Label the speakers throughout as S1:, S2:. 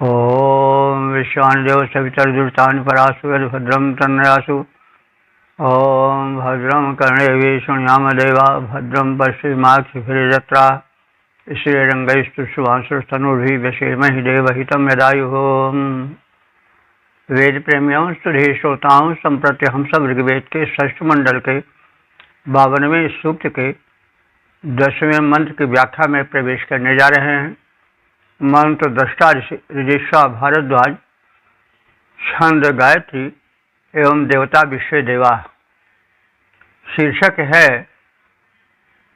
S1: ओम विश्वान्देव सवितर्दुर्तानि परासु यद्भद्रं तन्नयासु। ओम भद्रं कर्णेभिः शृणुयाम देवा भद्रं पश्येमाक्षिभिर्यजत्रा श्रीरंगैस्तु शुभांशुस्तनूर्भिः व्यसेमहि देवहितं यदायुः। वेद प्रेमियों सुधे श्रोताओं संप्रति हम सब ऋग्वेद के षष्ठ मंडल के 52वें सूक्त के 10वें मंत्र की व्याख्या में प्रवेश करने जा रहे हैं। मंत्र दृष्टा ऋजिष्वा भारद्वाज, छंद गायत्री एवं देवता विश्व देवा। शीर्षक है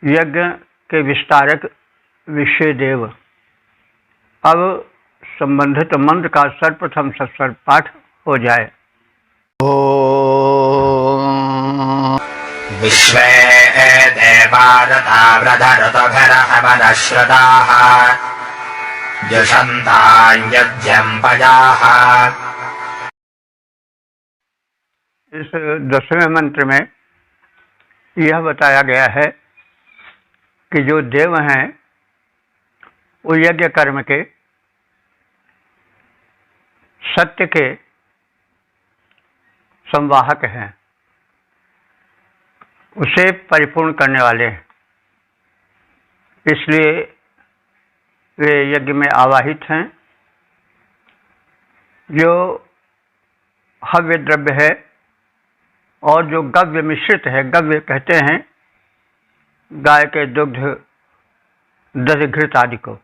S1: यज्ञ के विस्तारक विश्व देव। अब संबंधित मंत्र का सर्वप्रथम सत्सर पाठ हो जाए।
S2: विश्वे देवादता व्रधरतघरहवनश्रदाः जुषन्तान्यज्ञं पजाः।
S1: इस 10वें मंत्र में यह बताया गया है कि जो देव हैं वो यज्ञ कर्म के, सत्य के संवाहक हैं, उसे परिपूर्ण करने वाले हैं। इसलिए वे यज्ञ में आवाहित हैं। जो हव्य द्रव्य है और जो गव्य मिश्रित है, गव्य कहते हैं गाय के दुग्ध, दधिघृत आदि को,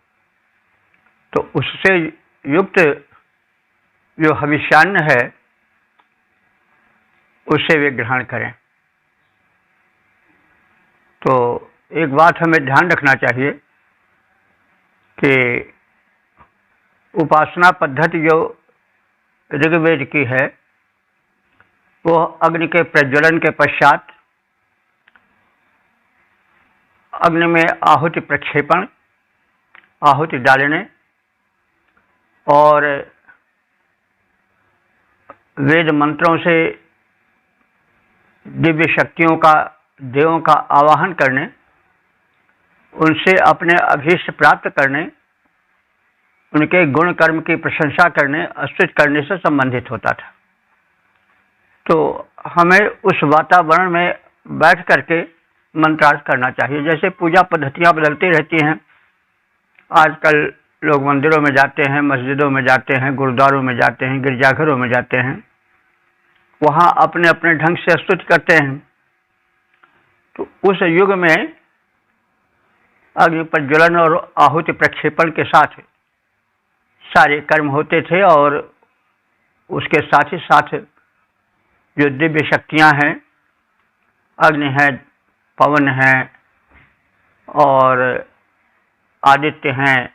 S1: तो उससे युक्त जो हविष्यान्न है उसे वे ग्रहण करें। तो एक बात हमें ध्यान रखना चाहिए कि उपासना पद्धति जो ऋग्वेद की है वो अग्नि के प्रज्वलन के पश्चात अग्नि में आहुति प्रक्षेपण, आहुति डालने और वेद मंत्रों से दिव्य शक्तियों का, देवों का आवाहन करने, उनसे अपने अभीष्ट प्राप्त करने, उनके गुण कर्म की प्रशंसा करने, स्तुति करने से संबंधित होता था। तो हमें उस वातावरण में बैठ करके मंत्रार्थ करना चाहिए। जैसे पूजा पद्धतियाँ बदलती रहती हैं। आजकल लोग मंदिरों में जाते हैं, मस्जिदों में जाते हैं, गुरुद्वारों में जाते हैं, गिरजाघरों में जाते हैं, वहाँ अपने अपने ढंग से स्तुति करते हैं। तो उस युग में अग्नि प्रज्वलन और आहुति प्रक्षेपण के साथ सारे कर्म होते थे और उसके साथ ही साथ जो दिव्य शक्तियां हैं, अग्नि है, पवन है और आदित्य हैं,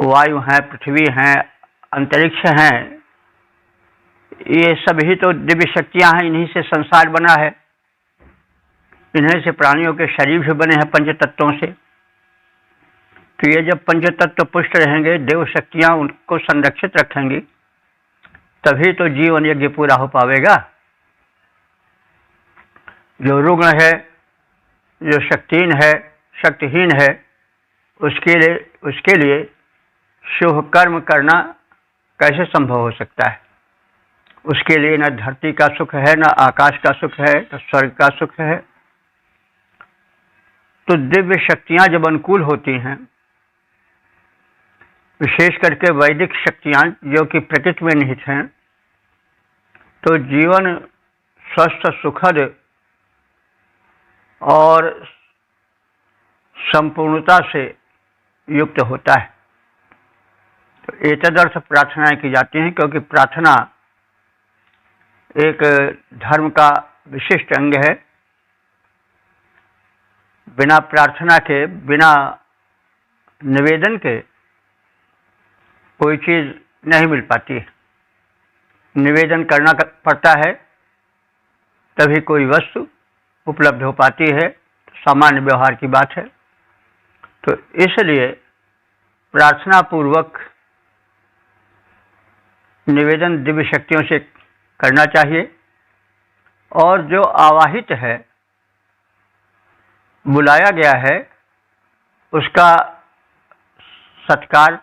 S1: वायु हैं, पृथ्वी हैं, अंतरिक्ष हैं, ये सभी तो दिव्य शक्तियां हैं। इन्हीं से संसार बना है, इन्हीं से प्राणियों के शरीर भी बने हैं पंच तत्वों से। तो ये जब पंच तत्व पुष्ट रहेंगे, देव शक्तियां उनको संरक्षित रखेंगी, तभी तो जीवन यज्ञ पूरा हो पावेगा। जो रुग्ण है, जो शक्तिहीन है, शक्तिहीन है, उसके लिए शुभ कर्म करना कैसे संभव हो सकता है? उसके लिए न धरती का सुख है, न आकाश का सुख है, न स्वर्ग का सुख है। तो दिव्य शक्तियां जब अनुकूल होती हैं, विशेष करके वैदिक शक्तियां जो कि प्रकृति में निहित हैं, तो जीवन स्वस्थ, सुखद और संपूर्णता से युक्त होता है। तो एतदर्थ प्रार्थनाएं की जाती हैं, क्योंकि प्रार्थना एक धर्म का विशिष्ट अंग है। बिना प्रार्थना के, बिना निवेदन के कोई चीज नहीं मिल पाती है। निवेदन करना पड़ता है, तभी कोई वस्तु उपलब्ध हो पाती है। सामान्य व्यवहार की बात है। तो इसलिए प्रार्थना पूर्वक निवेदन दिव्य शक्तियों से करना चाहिए। और जो आवाहित है, बुलाया गया है, उसका सत्कार,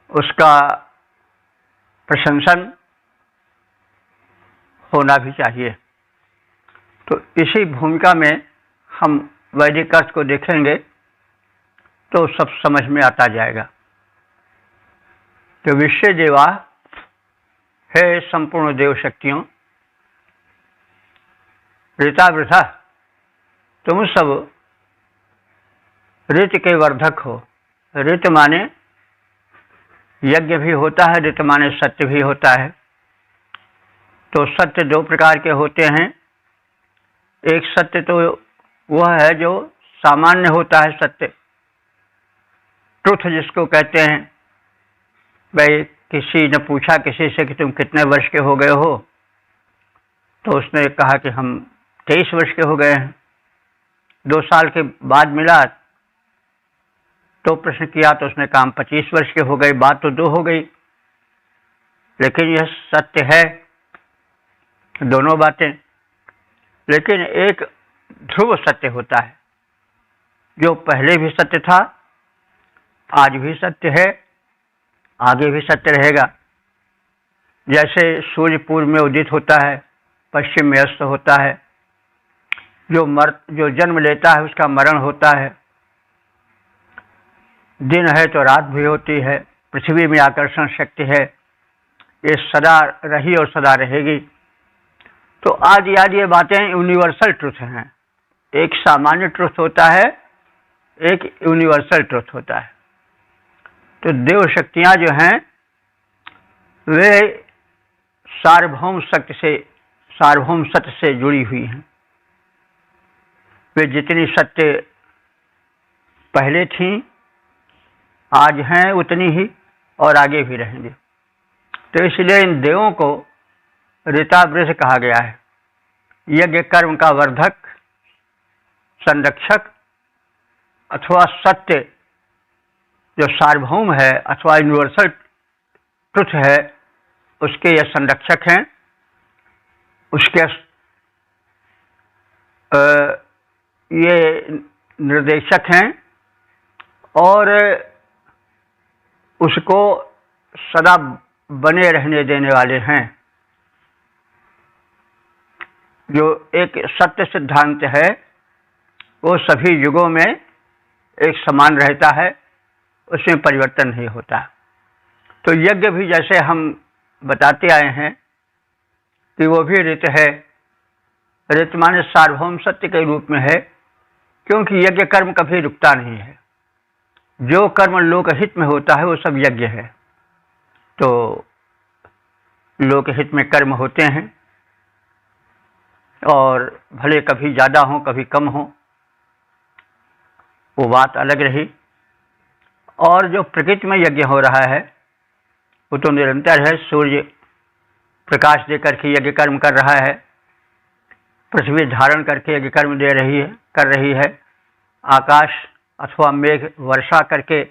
S1: उसका प्रशंसन होना भी चाहिए। तो इसी भूमिका में हम वैदिक अर्थ को देखेंगे तो सब समझ में आता जाएगा। तो विश्व देवा, हे संपूर्ण देव शक्तियों, ऋता वृथा, तुम सब ऋत के वर्धक हो। ऋत माने यज्ञ भी होता है, ऋत माने सत्य भी होता है। तो सत्य दो प्रकार के होते हैं। एक सत्य तो वह है जो सामान्य होता है, सत्य, ट्रुथ जिसको कहते हैं। भाई किसी ने पूछा किसी से कि तुम कितने वर्ष के हो गए हो, तो उसने कहा कि हम 23 वर्ष के हो गए हैं। 2 साल के बाद मिला तो प्रश्न किया तो उसने कहा 25 वर्ष के हो गए। बात तो 2 हो गई, लेकिन यह सत्य है, दोनों बातें। लेकिन एक ध्रुव सत्य होता है जो पहले भी सत्य था, आज भी सत्य है, आगे भी सत्य रहेगा। जैसे सूर्य पूर्व में उदित होता है, पश्चिम में अस्त होता है। जो जन्म लेता है उसका मरण होता है। दिन है तो रात भी होती है। पृथ्वी में आकर्षण शक्ति है, ये सदा रही और सदा रहेगी। तो आज याद ये बातें यूनिवर्सल ट्रुथ हैं। एक सामान्य ट्रुथ होता है, एक यूनिवर्सल ट्रुथ होता है। तो देव शक्तियां जो हैं वे सार्वभौम सत्य से जुड़ी हुई हैं। वे जितनी सत्य पहले थीं, आज हैं उतनी ही और आगे भी रहेंगे। तो इसलिए इन देवों को ऋतावृष कहा गया है। यज्ञ कर्म का वर्धक, संरक्षक अथवा सत्य जो सार्वभौम है अथवा यूनिवर्सल ट्रुथ है, उसके ये संरक्षक हैं, उसके ये निर्देशक हैं और उसको सदा बने रहने देने वाले हैं। जो एक सत्य सिद्धांत है वो सभी युगों में एक समान रहता है, उसमें परिवर्तन नहीं होता। तो यज्ञ भी जैसे हम बताते आए हैं कि वो भी ऋत है। ऋत माने सार्वभौम सत्य के रूप में है, क्योंकि यज्ञ कर्म कभी रुकता नहीं है। जो कर्म लोकहित में होता है वो सब यज्ञ है। तो लोकहित में कर्म होते हैं और भले कभी ज़्यादा हो कभी कम हो, वो बात अलग रही। और जो प्रकृति में यज्ञ हो रहा है वो तो निरंतर है। सूर्य प्रकाश देकर के यज्ञ कर्म कर रहा है, पृथ्वी धारण करके यज्ञ कर्म कर रही है, आकाश अथवा मेघ वर्षा करके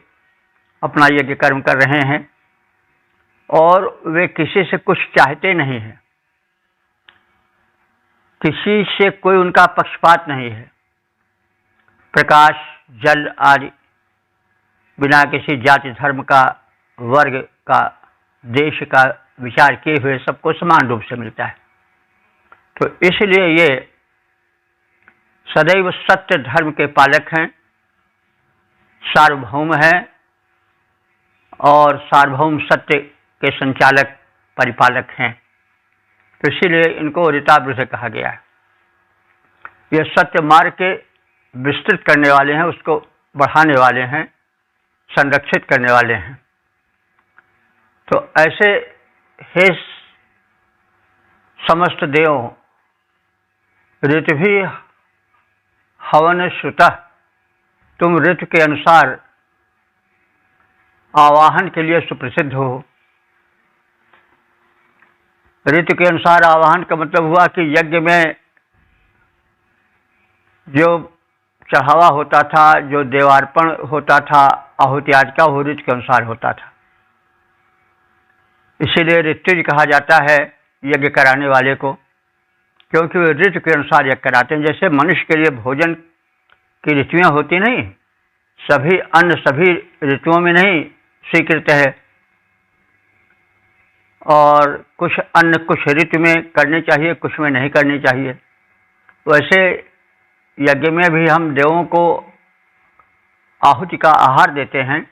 S1: अपना यज्ञ कर्म कर रहे हैं। और वे किसी से कुछ चाहते नहीं हैं, किसी से कोई उनका पक्षपात नहीं है। प्रकाश, जल आदि बिना किसी जाति धर्म का, वर्ग का, देश का विचार किए हुए सबको समान रूप से मिलता है। तो इसलिए ये सदैव सत्य धर्म के पालक हैं, सार्वभौम हैं और सार्वभौम सत्य के संचालक, परिपालक हैं। तो इसीलिए इनको ऋतावृष कहा गया है। ये सत्य मार्ग के विस्तृत करने वाले हैं, उसको बढ़ाने वाले हैं, संरक्षित करने वाले हैं। तो ऐसे हे समस्त देवों, ऋत भी हवन श्रुता, तुम ऋतु के अनुसार आवाहन के लिए सुप्रसिद्ध हो। ऋतु के अनुसार आवाहन का मतलब हुआ कि यज्ञ में जो चढ़ावा होता था, जो देवार्पण होता था, आहुति आदि का, वो ऋतु के अनुसार होता था। इसीलिए ऋत्विज कहा जाता है यज्ञ कराने वाले को, क्योंकि वे ऋतु के अनुसार यज्ञ कराते हैं। जैसे मनुष्य के लिए भोजन की ऋतुएं होती नहीं, सभी अन्न सभी ऋतुओं में नहीं स्वीकृत है, और कुछ अन्न कुछ ऋतु में करने चाहिए, कुछ में नहीं करनी चाहिए। वैसे यज्ञ में भी हम देवों को आहुति का आहार देते हैं,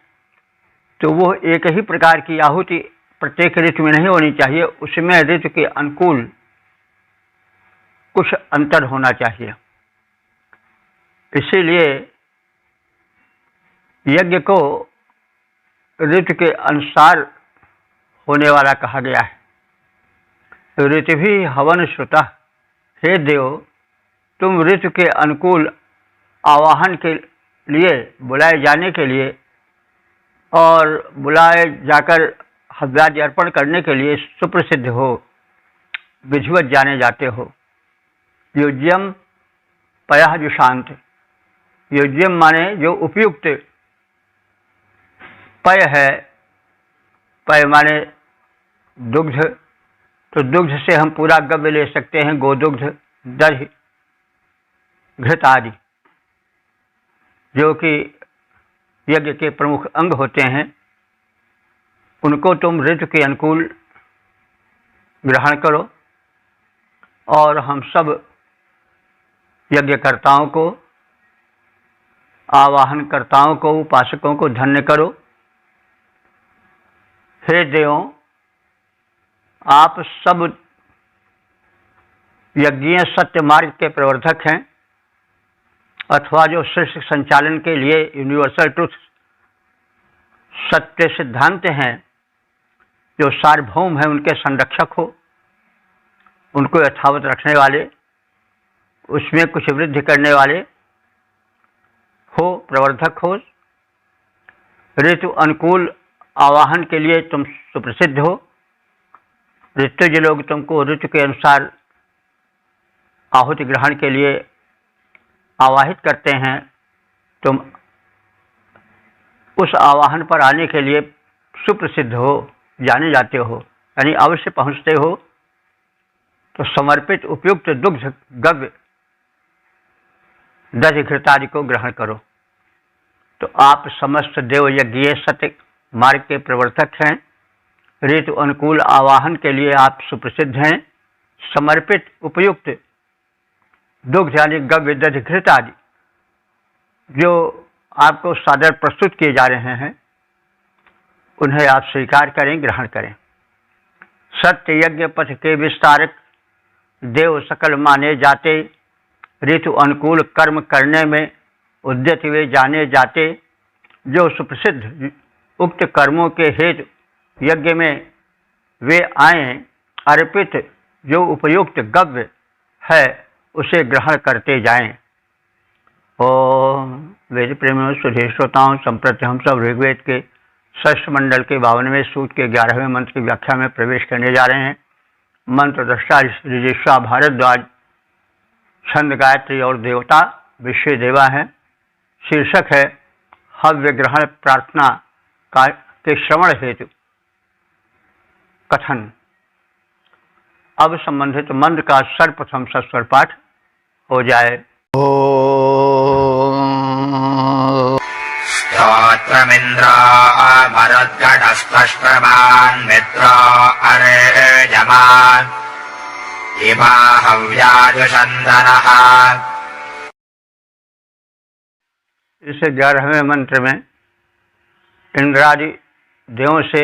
S1: तो वो एक ही प्रकार की आहुति प्रत्येक ऋतु में नहीं होनी चाहिए, उसमें ऋतु के अनुकूल कुछ अंतर होना चाहिए। इसीलिए यज्ञ को ऋतु के अनुसार होने वाला कहा गया है। ऋतु भी हवन श्रुता, हे देव तुम ऋतु के अनुकूल आवाहन के लिए, बुलाए जाने के लिए और बुलाए जाकर हव्यादि अर्पण करने के लिए सुप्रसिद्ध हो, विधिवत जाने जाते हो। योज्यम पयः जुषांत, योज्यम माने जो उपयुक्त पय है, पय माने दुग्ध, तो दुग्ध से हम पूरा गव्य ले सकते हैं, गोदुग्ध, दही, घृत आदि, जो कि यज्ञ के प्रमुख अंग होते हैं, उनको तुम ऋतु के अनुकूल ग्रहण करो। और हम सब यज्ञकर्ताओं को, आवाहनकर्ताओं को, उपासकों को धन्य करो। हे देवों, आप सब यज्ञीय सत्य मार्ग के प्रवर्धक हैं, अथवा जो सृष्टि संचालन के लिए यूनिवर्सल ट्रुथ सत्य सिद्धांत हैं, जो सार्वभौम है, उनके संरक्षक हो, उनको यथावत रखने वाले, उसमें कुछ वृद्धि करने वाले हो, प्रवर्धक हो। ऋतु अनुकूल आवाहन के लिए तुम सुप्रसिद्ध हो। ऋतुज लोग तुमको ऋतु के अनुसार आहुति ग्रहण के लिए आवाहित करते हैं, तुम उस आवाहन पर आने के लिए सुप्रसिद्ध हो, जाने जाते हो, यानी अवश्य पहुँचते हो। तो समर्पित उपयुक्त दुग्ध, गव्य, दधि, घृतादि को ग्रहण करो। तो आप समस्त देव यज्ञीय सत्य मार्ग के प्रवर्तक हैं। ऋतु अनुकूल आवाहन के लिए आप सुप्रसिद्ध हैं। समर्पित उपयुक्त दुग्ध यानी गव्य, दधि, घृत आदि जो आपको सादर प्रस्तुत किए जा रहे हैं, उन्हें आप स्वीकार करें, ग्रहण करें। सत्य यज्ञ पथ के विस्तारक देव सकल माने जाते, ऋतु अनुकूल कर्म करने में उद्यत वे जाने जाते। जो सुप्रसिद्ध उक्त कर्मों के हेतु यज्ञ में वे आए, अर्पित जो उपयुक्त गव्य है उसे ग्रहण करते जाएं। ओम वेद प्रेमियों, सुधीर श्रोताओं, संप्रति हम सब ऋग्वेद के षष्ठ मंडल के 52वें सूक्त के 11वें मंत्र की व्याख्या में प्रवेश करने जा रहे हैं। मंत्र दृष्टा ऋजिष्वा भारद्वाज, छंद गायत्री और देवता विश्व देवा है। शीर्षक है हव्य ग्रहण प्रार्थना के श्रवण हेतु कथन। अब संबंधित मंत्र का सर्वप्रथम सस्वर पाठ हो जाए।
S2: स्तोत्रमिन्द्र भरद्गणस्पष्टवान् मित्र अरेजमान् इमा हव्याजुषन्दनः।
S1: इस 11वें मंत्र में इंद्रादि देवों से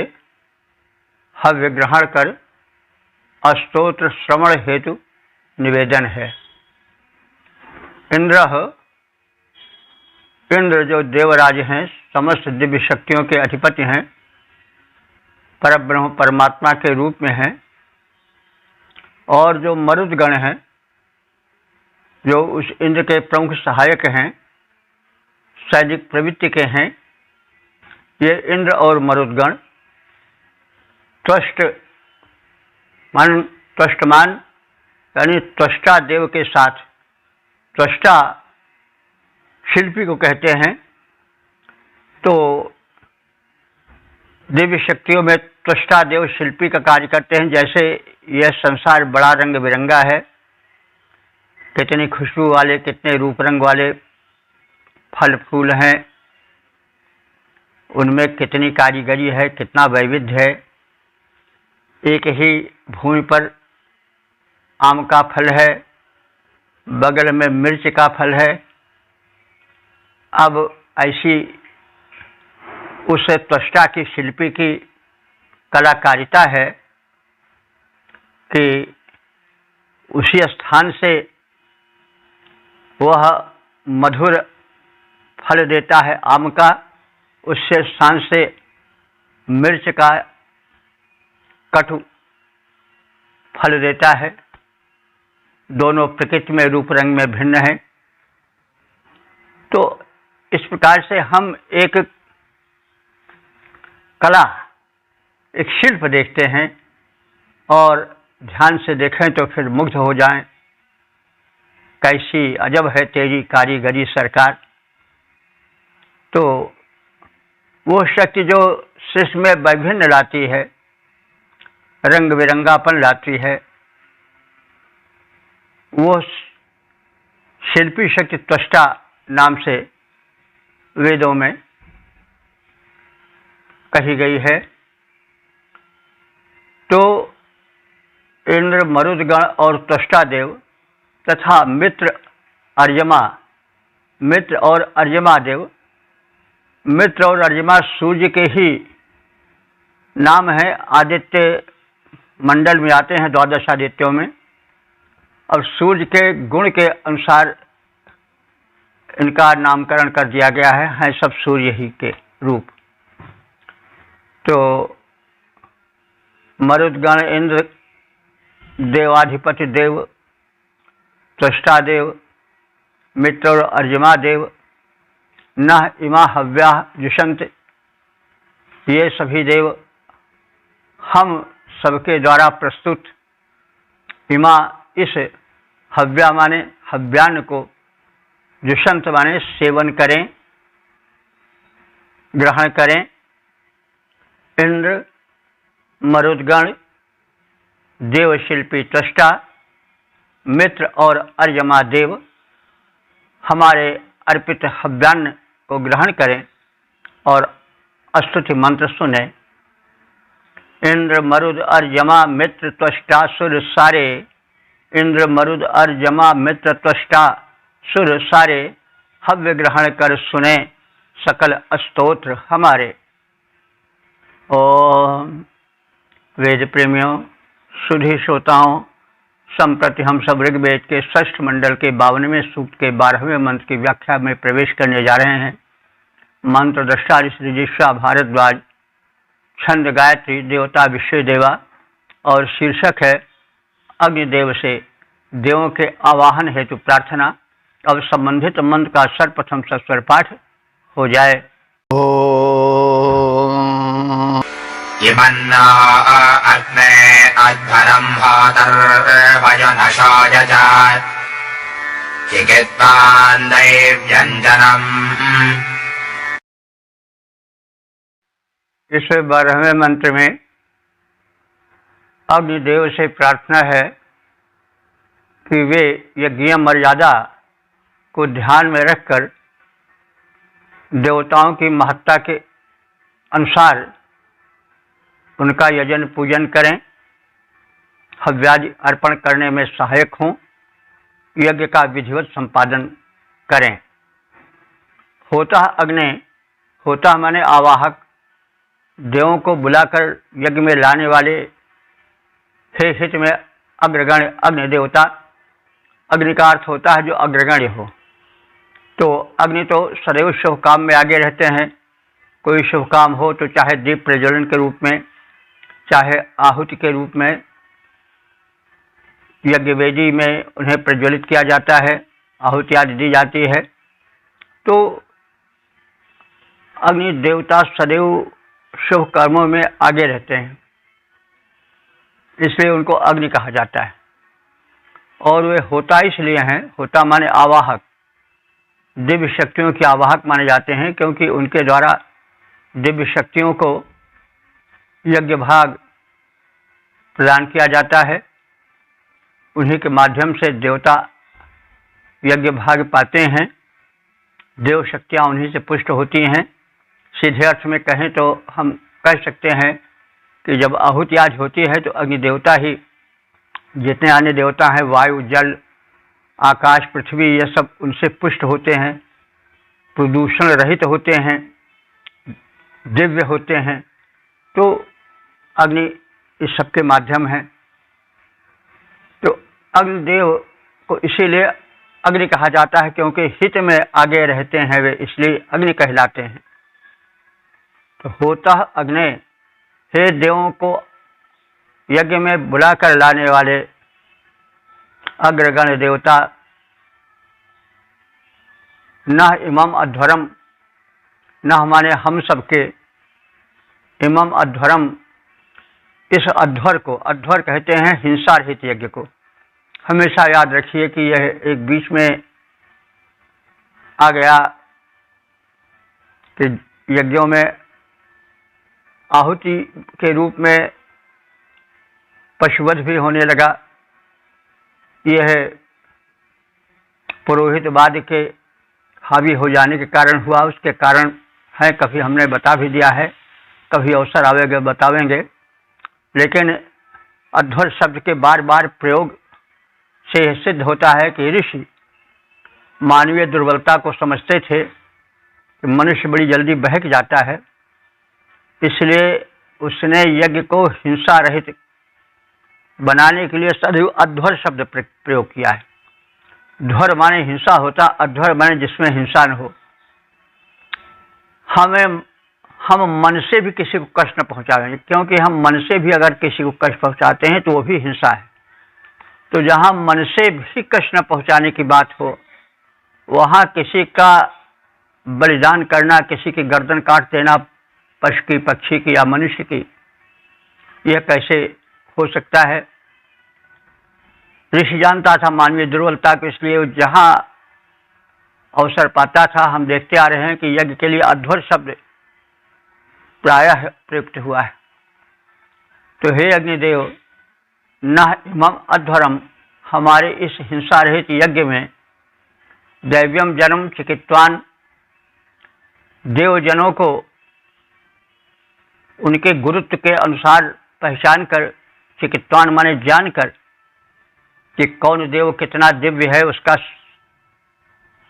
S1: हव्य ग्रहण कर अस्तोत्र श्रवण हेतु निवेदन है। इंद्र जो देवराज हैं, समस्त दिव्य शक्तियों के अधिपति हैं, परब्रह्म परमात्मा के रूप में हैं। और जो मरुदगण हैं, जो उस इंद्र के प्रमुख सहायक हैं, सैनिक प्रवृत्ति के हैं, ये इंद्र और मरुदगण त्वष्टमान यानी त्वष्टा देव के साथ, त्वष्टा शिल्पी को कहते हैं। तो दिव्य शक्तियों में त्वष्टा देव शिल्पी का कार्य करते हैं। जैसे यह संसार बड़ा रंग बिरंगा है, कितनी खुशबू वाले, कितने रूप रंग वाले फल फूल हैं, उनमें कितनी कारीगरी है, कितना वैविध्य है। एक ही भूमि पर आम का फल है, बगल में मिर्च का फल है। अब ऐसी उस त्वष्टा की, शिल्पी की कलाकारिता है कि उसी स्थान से वह मधुर फल देता है आम का, उससे स्थान से मिर्च का कटु फल देता है। दोनों प्रकृति में, रूप रंग में भिन्न है। तो इस प्रकार से हम एक कला, एक शिल्प देखते हैं और ध्यान से देखें तो फिर मुग्ध हो जाएं। कैसी अजब है तेरी कारीगरी सरकार। तो वो शक्ति जो सृष्टि में वैभिन्न लाती है, रंग बिरंगापन लाती है, वो शिल्पी शक्ति त्वष्टा नाम से वेदों में कही गई है। तो इंद्र, मरुदगण और त्वष्टा देव तथा मित्र और अर्यमा देव, मित्र और अर्यमा सूर्य के ही नाम है। आदित्य मंडल में आते हैं, 12 आदित्यों में। और सूर्य के गुण के अनुसार इनका नामकरण कर दिया गया है सब सूर्य ही के रूप। तो मरुदगण इंद्र, देवाधिपति देव, त्वष्टा देव, मित्र और अर्यमा देव, न इमा हव्या जुषंत, ये सभी देव हम सबके द्वारा प्रस्तुत इमा, इस हव्या माने हव्यान्न को, जुषंत माने सेवन करें, ग्रहण करें। इंद्र, मरुदगण, देवशिल्पी त्वष्टा, मित्र और अर्यमा देव हमारे अर्पित हव्यान्न को ग्रहण करें और स्तुति मंत्र सुने। इंद्र, मरुद, अर्यमा, मित्र, त्वष्टा, सुर सारे। इंद्र, मरुद, अर्यमा, मित्र, त्वष्टा, सुर सारे हव्य ग्रहण कर सुने सकल स्तोत्र हमारे। ओम। वेद प्रेमियों, सुधी श्रोताओं, संप्रति हम सब ऋग्वेद के 6ठ मंडल के 52वें सूक्त के 12वें मंत्र की व्याख्या में प्रवेश करने जा रहे हैं। मंत्र दृष्टा ऋषिजिह्वा भारद्वाज, छंद गायत्री, देवता विश्व देवा और शीर्षक है अग्निदेव से देवों के आवाहन हेतु प्रार्थना। अब संबंधित मंत्र का सर्वप्रथम सस्वर पाठ हो जाए। ओम।
S2: इमन्ना अग्ने अध्वरं भातर्वयनशाय च चिकित्सान् दैव्यञ्जनम्।
S1: इस 12वें मंत्र में अग्निदेव से प्रार्थना है कि वे यज्ञ मर्यादा को ध्यान में रखकर देवताओं की महत्ता के अनुसार उनका यजन पूजन करें, हव्यादि अर्पण करने में सहायक हों, यज्ञ का विधिवत संपादन करें। होता अग्नि, होता माने आवाहक, देवों को बुलाकर यज्ञ में लाने वाले, हे हित में अग्रगण्य अग्नि देवता। अग्नि का अर्थ होता है जो अग्रगण्य हो। तो अग्नि तो सदैव शुभ काम में आगे रहते हैं। कोई शुभ काम हो तो चाहे दीप प्रज्वलन के रूप में, चाहे आहुति के रूप में, यज्ञ वेदी में उन्हें प्रज्वलित किया जाता है, आहुति आदि दी जाती है। तो अग्नि देवता सदैव शुभ कर्मों में आगे रहते हैं, इसलिए उनको अग्नि कहा जाता है। और वे होता इसलिए हैं, होता माने आवाहक, दिव्य शक्तियों के आवाहक माने जाते हैं, क्योंकि उनके द्वारा दिव्य शक्तियों को यज्ञ भाग प्रदान किया जाता है। उन्हीं के माध्यम से देवता यज्ञ भाग पाते हैं, देव शक्तियाँ उन्हीं से पुष्ट होती हैं। सीधे अर्थ में कहें तो हम कह सकते हैं कि जब आहुति आज होती है तो अग्नि देवता ही, जितने अन्य देवता हैं वायु, जल, आकाश, पृथ्वी, ये सब उनसे पुष्ट होते हैं, प्रदूषण रहित होते हैं, दिव्य होते हैं। तो अग्नि इस सब के माध्यम है। तो अग्निदेव को इसीलिए अग्नि कहा जाता है क्योंकि हित में आगे रहते हैं वे, इसलिए अग्नि कहलाते हैं। तो होता अग्नि, हे देवों को यज्ञ में बुलाकर लाने वाले अग्रगण देवता, न इमम अध्वरम, न हमारे हम सबके, इमम अध्वरम, इस अध्वर को, अध्वर कहते हैं हिंसा रहित यज्ञ को। हमेशा याद रखिए कि यह एक बीच में आ गया कि यज्ञों में आहुति के रूप में पशुवध भी होने लगा। यह पुरोहितवाद के हावी हो जाने के कारण हुआ, उसके कारण है, कभी हमने बता भी दिया है, कभी अवसर आवेगा बतावेंगे। लेकिन अध्वर शब्द के बार बार प्रयोग से सिद्ध होता है कि ऋषि मानवीय दुर्बलता को समझते थे कि मनुष्य बड़ी जल्दी बहक जाता है, इसलिए उसने यज्ञ को हिंसा रहित बनाने के लिए सदैव अध्वर शब्द प्रयोग किया है। ध्वर माने हिंसा होता, अध्वर माने जिसमें हिंसा न हो। हम मन से भी किसी को कष्ट न पहुंचाएंगे, क्योंकि हम मन से भी अगर किसी को कष्ट पहुंचाते हैं तो वो भी हिंसा है। तो जहां मन से भी कष्ट न पहुंचाने की बात हो, वहां किसी का बलिदान करना, किसी की गर्दन काट देना, पशु की, पक्षी की या मनुष्य की, यह कैसे हो सकता है। ऋषि जानता था मानवीय दुर्बलता को, इसलिए जहां अवसर पाता था, हम देखते आ रहे हैं कि यज्ञ के लिए अध्वर शब्द प्रायः प्रयुक्त हुआ है। तो हे अग्निदेव, न इमम अध्वरम, हमारे इस हिंसा रहित यज्ञ में दैव्यम जन्म चिकित्वान, देवजनों को उनके गुरुत्व के अनुसार पहचान कर, चिकित्वान माने जानकर कि कौन देव कितना दिव्य है, उसका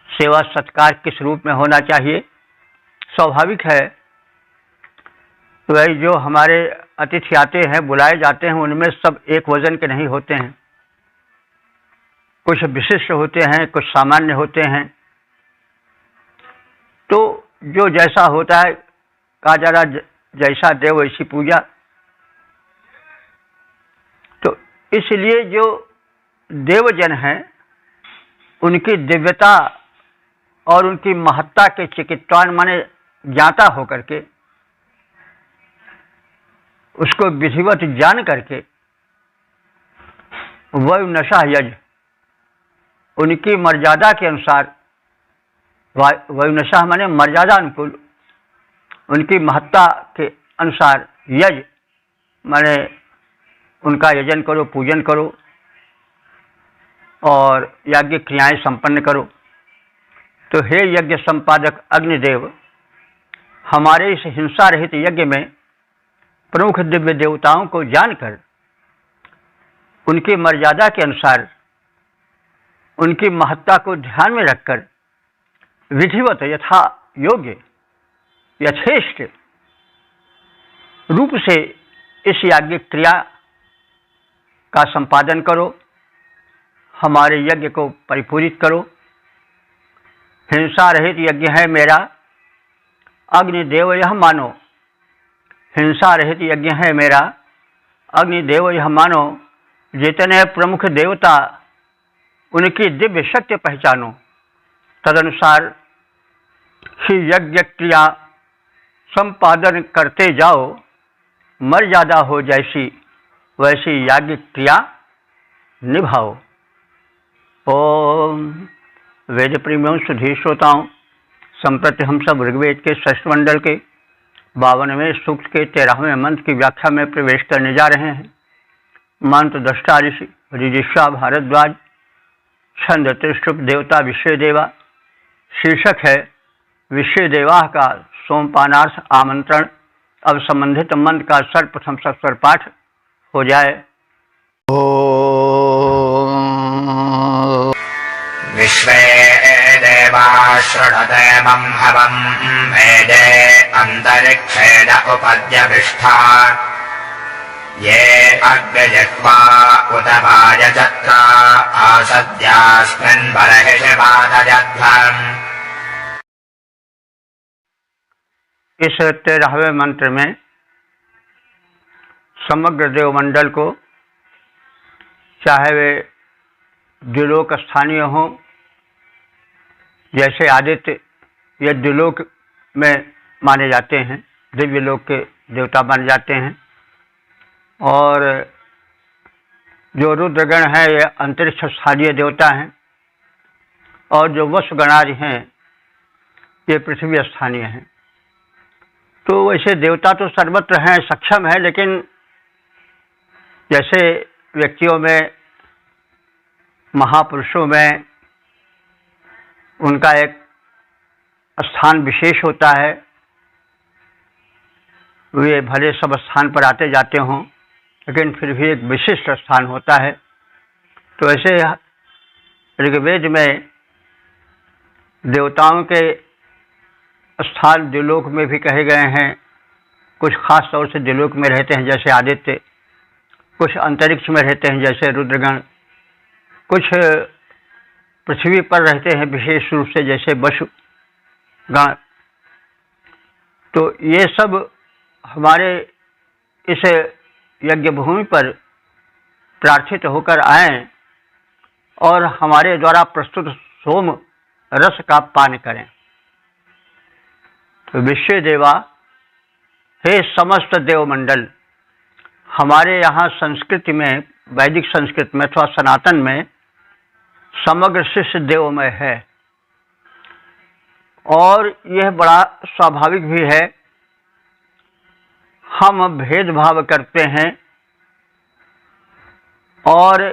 S1: सेवा सत्कार किस रूप में होना चाहिए। स्वाभाविक है, वही जो हमारे अतिथि आते हैं, बुलाए जाते हैं, उनमें सब एक वजन के नहीं होते हैं, कुछ विशिष्ट होते हैं, कुछ सामान्य होते हैं। तो जो जैसा होता है, कहा जा रहा जैसा देव वैसी पूजा। तो इसलिए जो देवजन हैं, उनकी दिव्यता और उनकी महत्ता के चिकित्वान माने ज्ञाता होकर के, उसको विधिवत जान करके, वयुनशा यज, उनकी मर्यादा के अनुसार, वयुनशा माने मर्यादा अनुकूल, उनकी महत्ता के अनुसार, यज माने उनका यजन करो, पूजन करो और यज्ञ क्रियाएं संपन्न करो। तो हे यज्ञ संपादक अग्निदेव, हमारे इस हिंसा रहित यज्ञ में प्रमुख दिव्य देवताओं को जानकर, उनकी मर्यादा के अनुसार, उनकी महत्ता को ध्यान में रखकर, विधिवत यथा योग्य यथेष्ट रूप से इस याज्ञिक क्रिया का संपादन करो, हमारे यज्ञ को परिपूरित करो। हिंसा रहित यज्ञ है मेरा, अग्निदेव यह मानो। हिंसा रहित यज्ञ है मेरा, अग्निदेव यह मानो। जितने प्रमुख देवता, उनकी दिव्य शक्ति पहचानो, तदनुसार ही यज्ञ क्रिया संपादन करते जाओ। मर्यादा हो जैसी वैसी याज्ञिक क्रिया निभाओ। ओम। वेद प्रेमियों, सुधी श्रोताओं, संप्रति हम सब ऋग्वेद के षष्ठ मंडल के 52वें सूक्त के 13वें मंत्र की व्याख्या में प्रवेश करने जा रहे हैं। मंत्र दृष्टा ऋषि ऋजिष्वा भारद्वाज, छंद त्रिशुप देवता विश्व देवा। शीर्षक है विश्व देवा का सोमपानार्थ आमंत्रण। अब संबंधित मंत्र का सर्वप्रथम सस्वर पाठ हो जाए।
S2: विश्वे देवा शृणुते मम हवम् वेदे अन्तरिक्षेण उपद्यविष्ठा ये अग्निजिह्वा उत वायजत्रा आसद्यास्मिन् बर्हिषि वादयध्वम्।
S1: इस 13वें मंत्र में समग्र देवमंडल को, चाहे वे द्विलोक स्थानीय हों, जैसे आदित्य ये द्विलोक में माने जाते हैं, दिव्य लोक के देवता बन जाते हैं, और जो रुद्रगण हैं ये अंतरिक्ष स्थानीय देवता हैं, और जो वसुगणादि हैं ये पृथ्वी स्थानीय हैं। तो वैसे देवता तो सर्वत्र हैं, सक्षम है, लेकिन जैसे व्यक्तियों में, महापुरुषों में उनका एक स्थान विशेष होता है, वे भले सब स्थान पर आते जाते हों, लेकिन फिर भी एक विशिष्ट स्थान होता है। तो ऐसे ऋग्वेद में देवताओं के स्थान द्विलोक में भी कहे गए हैं। कुछ खास तौर से द्विलोक में रहते हैं जैसे आदित्य, कुछ अंतरिक्ष में रहते हैं जैसे रुद्रगण, कुछ पृथ्वी पर रहते हैं विशेष रूप से जैसे वसुगण। तो ये सब हमारे इस यज्ञ भूमि पर प्रार्थित होकर आए और हमारे द्वारा प्रस्तुत सोम रस का पान करें। तो विश्व देवा, हे समस्त देवमंडल, हमारे यहाँ संस्कृति में, वैदिक संस्कृत में अथवा सनातन में समग्र शिष्य देवमय है, और यह बड़ा स्वाभाविक भी है। हम भेदभाव करते हैं और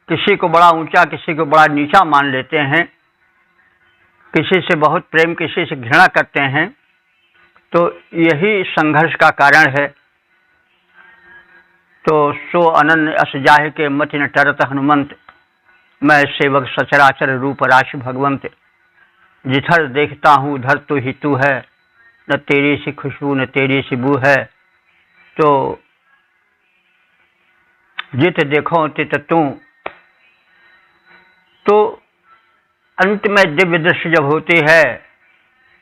S1: किसी को बड़ा ऊंचा, किसी को बड़ा नीचा मान लेते हैं, किसी से बहुत प्रेम, किसी से घृणा करते हैं। तो यही संघर्ष का कारण है। तो सो अनन्य अस जाहि के मति न टरत हनुमंत, मैं सेवक सचराचर रूप राशि भगवंत। जिधर देखता हूँ उधर तो ही तू है, न तेरी सी खुशबू न तेरी सी बू है। तो जित देखो तित तू। तो अंत में दिव्य दृश्य जब होती है,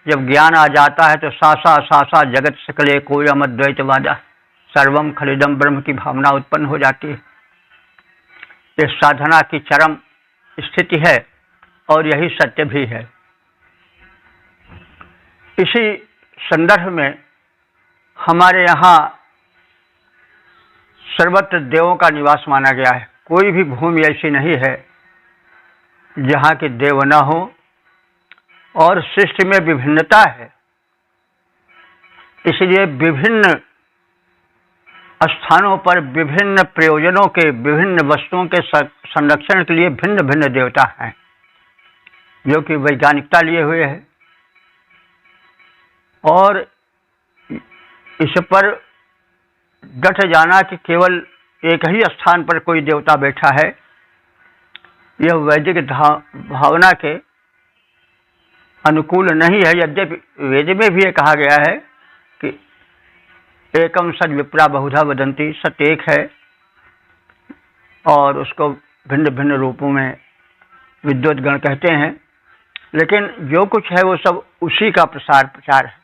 S1: जब ज्ञान आ जाता है, तो सा जगत सकले कोयम अद्वैतवादा सर्वम खलिदम ब्रह्म की भावना उत्पन्न हो जाती है। ये साधना की चरम स्थिति है और यही सत्य भी है। इसी संदर्भ में हमारे यहाँ सर्वत्र देवों का निवास माना गया है। कोई भी भूमि ऐसी नहीं है जहाँ के देव न हो, और सृष्टि में विभिन्नता है, इसलिए विभिन्न स्थानों पर विभिन्न प्रयोजनों के, विभिन्न वस्तुओं के संरक्षण के लिए भिन्न भिन्न देवता हैं, जो कि वैज्ञानिकता लिए हुए है। और इस पर डट जाना कि केवल एक ही स्थान पर कोई देवता बैठा है, यह वैदिक भावना के अनुकूल नहीं है। यद्यपि वेद में भी ये कहा गया है कि एकम सद विप्रा बहुधा वदंती, सत्य एक है और उसको भिन्न भिन्न रूपों में विद्वद्गण कहते हैं, लेकिन जो कुछ है वो सब उसी का प्रचार है।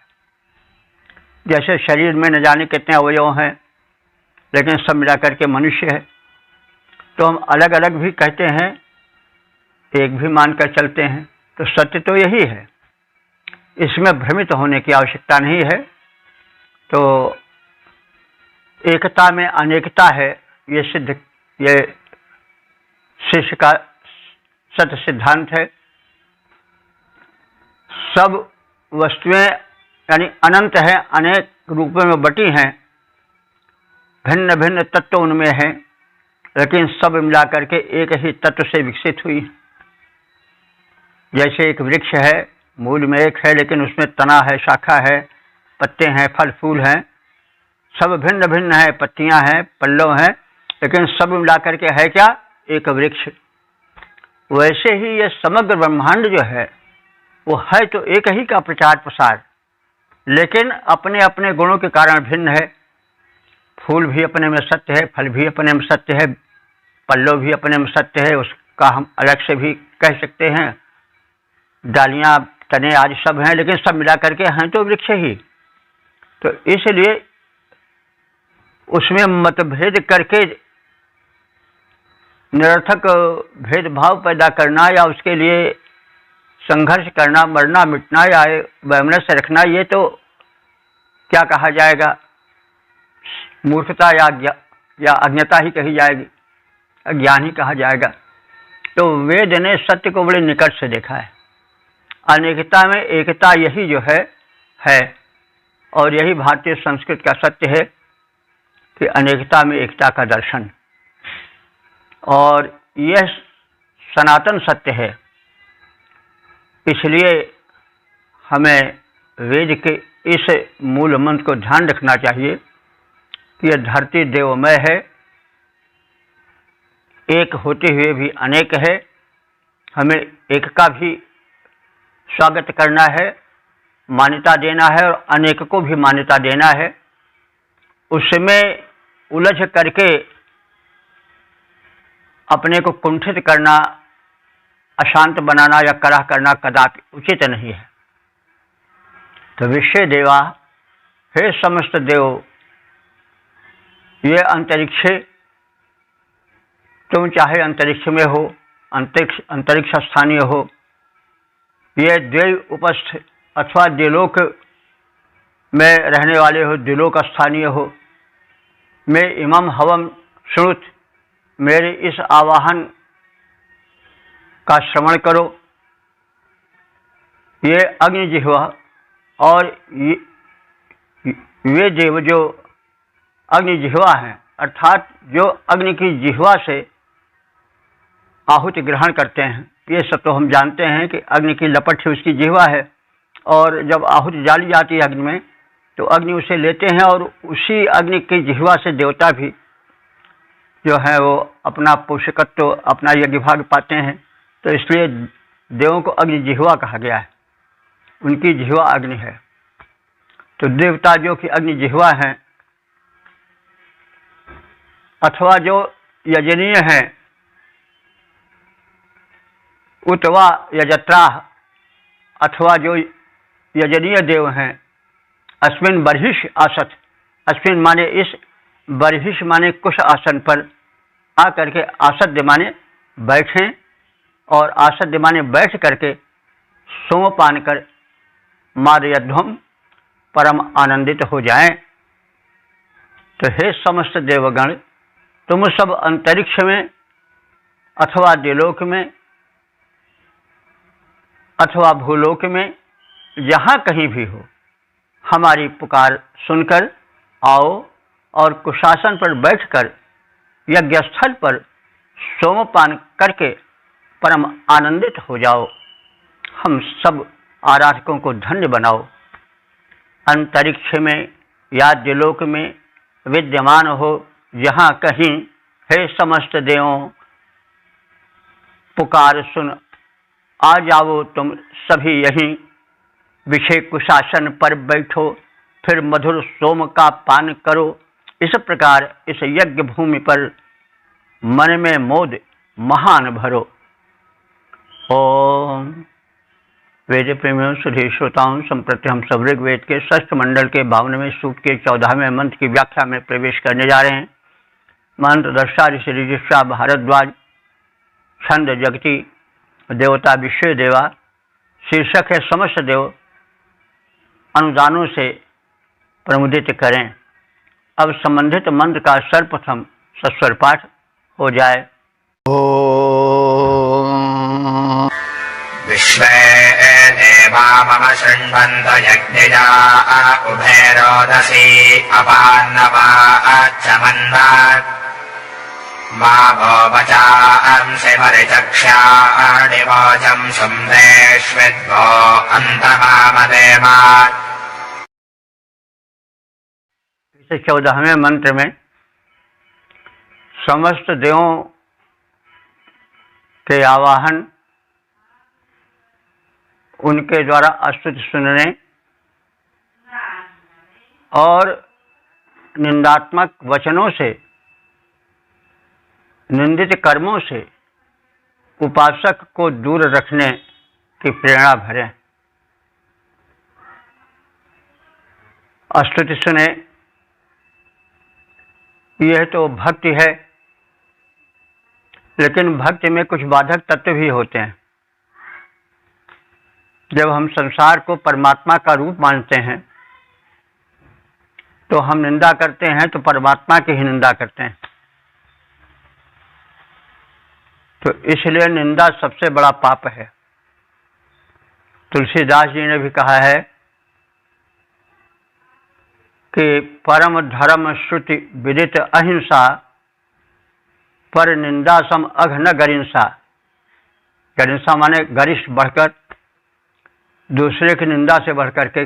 S1: जैसे शरीर में न जाने कितने अवयव हैं, लेकिन सब मिला करके मनुष्य है। तो हम अलग अलग भी कहते हैं, एक भी मानकर चलते हैं। तो सत्य तो यही है, इसमें भ्रमित होने की आवश्यकता नहीं है। तो एकता में अनेकता है, ये शिष्य का सत्य सिद्धांत है। सब वस्तुएं यानी अनंत है, अनेक रूपों में बटी हैं, भिन्न भिन्न तत्व उनमें हैं, लेकिन सब मिला करके एक ही तत्व से विकसित हुई। जैसे एक वृक्ष है, मूल में एक है, लेकिन उसमें तना है, शाखा है, पत्ते हैं, फल फूल हैं, सब भिन्न भिन्न है, पत्तियां हैं, पल्लव हैं, लेकिन सब मिला करके है क्या? एक वृक्ष। वैसे ही ये समग्र ब्रह्मांड जो है वो है तो एक ही का प्रचार प्रसार, लेकिन अपने अपने गुणों के कारण भिन्न है। फूल भी अपने में सत्य है, फल भी अपने में सत्य है, पल्लव भी अपने में सत्य है, उसका हम अलग से भी कह सकते हैं, डालियां, तने आदि सब हैं, लेकिन सब मिला करके हैं तो वृक्ष ही। तो इसलिए उसमें मतभेद करके निरर्थक भेदभाव पैदा करना या उसके लिए संघर्ष करना, मरना मिटना या वैमनस्य रखना, ये तो क्या कहा जाएगा? मूर्खता या अज्ञता ही कही जाएगी, अज्ञान ही कहा जाएगा। तो वेद ने सत्य को बड़े निकट से देखा है। अनेकता में एकता, यही जो है और यही भारतीय संस्कृति का सत्य है कि अनेकता में एकता का दर्शन, और यह सनातन सत्य है। इसलिए हमें वेद के इस मूल मंत्र को ध्यान रखना चाहिए कि यह धरती देवमय है, एक होते हुए भी अनेक है। हमें एक का भी स्वागत करना है, मान्यता देना है, और अनेक को भी मान्यता देना है। उसमें उलझ करके अपने को कुंठित करना, अशांत बनाना या कराह करना कदापि उचित नहीं है। तो विश्व देवा, हे समस्त देव, ये अंतरिक्ष, तुम चाहे अंतरिक्ष में हो, अंतरिक्ष स्थानीय हो, ये द्वैव उपस्थ अथवा द्विलोक में रहने वाले हो, द्विलोक स्थानीय हो, मैं इमम हवम श्रुत, मेरे इस आवाहन का श्रवण करो। ये अग्नि जिह्वा और ये देव जो अग्नि जिह्वा हैं, अर्थात जो अग्नि की जिह्वा से आहुति ग्रहण करते हैं, ये सब तो हम जानते हैं कि अग्नि की लपट उसकी जिह्वा है, और जब आहुति डाली जाती है अग्नि में तो अग्नि उसे लेते हैं, और उसी अग्नि की जिह्वा से देवता भी जो है वो अपना पोषकत्व, अपना यज्ञ भाग पाते हैं। तो इसलिए देवों को अग्नि जिह्वा कहा गया है, उनकी जिह्वा अग्नि है। तो देवता जो कि अग्नि जिह्वा हैं अथवा जो यजनीय हैं, उतवा यजत्रा, अथवा जो यजनीय देव हैं, अस्मिन बर्हिष आसत, अस्मिन माने इस, बर्हिष माने कुश आसन पर आकर के, आसद्य माने बैठें, और आसद्य माने बैठ करके सोमपान कर मादयध्वम परम आनंदित हो जाएं। तो हे समस्त देवगण, तुम सब अंतरिक्ष में अथवा द्विलोक में अथवा भूलोक में जहाँ कहीं भी हो, हमारी पुकार सुनकर आओ और कुशासन पर बैठकर यज्ञ स्थल पर सोमपान करके परम आनंदित हो जाओ। हम सब आराधकों को धन्य बनाओ। अंतरिक्ष में या द्विलोक में विद्यमान हो जहाँ कहीं, हे समस्त देवों, पुकार सुन आ जाओ तुम सभी यहीं। विषय कुशासन पर बैठो, फिर मधुर सोम का पान करो। इस प्रकार इस यज्ञ भूमि पर मन में मोद महान भरो। ओम। वेद प्रेमियों, सुधी श्रोताओं, संप्रति हम सब ऋग्वेद के षष्ठ मंडल के 52वें सूक्त के 14वें मंत्र की व्याख्या में प्रवेश करने जा रहे हैं। मंत्र दर्शा ऋषि रजिस्ट्रा भारद्वाज, छंद जगति, देवता विश्व देवा। शीर्षक है समस्त देव अनुदानों से प्रमुदित करें। अब संबंधित मंत्र का सर्वप्रथम सस्वर पाठ हो जाए। ओम।
S2: विश्वे देवा मम शृण्वन्त यज्ञजा उभे रोदसी अपान्नवा च मन्वात् माभो वचांसि परिचक्ष्याणि वाचं शुम्भेष्विद्वो अन्तमामदेवा।
S1: इस 14वें मंत्र में समस्त देवों के आवाहन, उनके द्वारा स्तुति सुनने और निंदात्मक वचनों से, निंदित कर्मों से उपासक को दूर रखने की प्रेरणा भरें। स्तुति सुने, यह तो भक्ति है, लेकिन भक्ति में कुछ बाधक तत्व भी होते हैं। जब हम संसार को परमात्मा का रूप मानते हैं तो हम निंदा करते हैं तो परमात्मा की ही निंदा करते हैं। तो इसलिए निंदा सबसे बड़ा पाप है। तुलसीदास जी ने भी कहा है कि परम धर्म श्रुति विदित अहिंसा, पर निंदा सम अघ न गरिंसा। गरिंसा माने गरिष्ठ बढ़कर, दूसरे की निंदा से बढ़कर के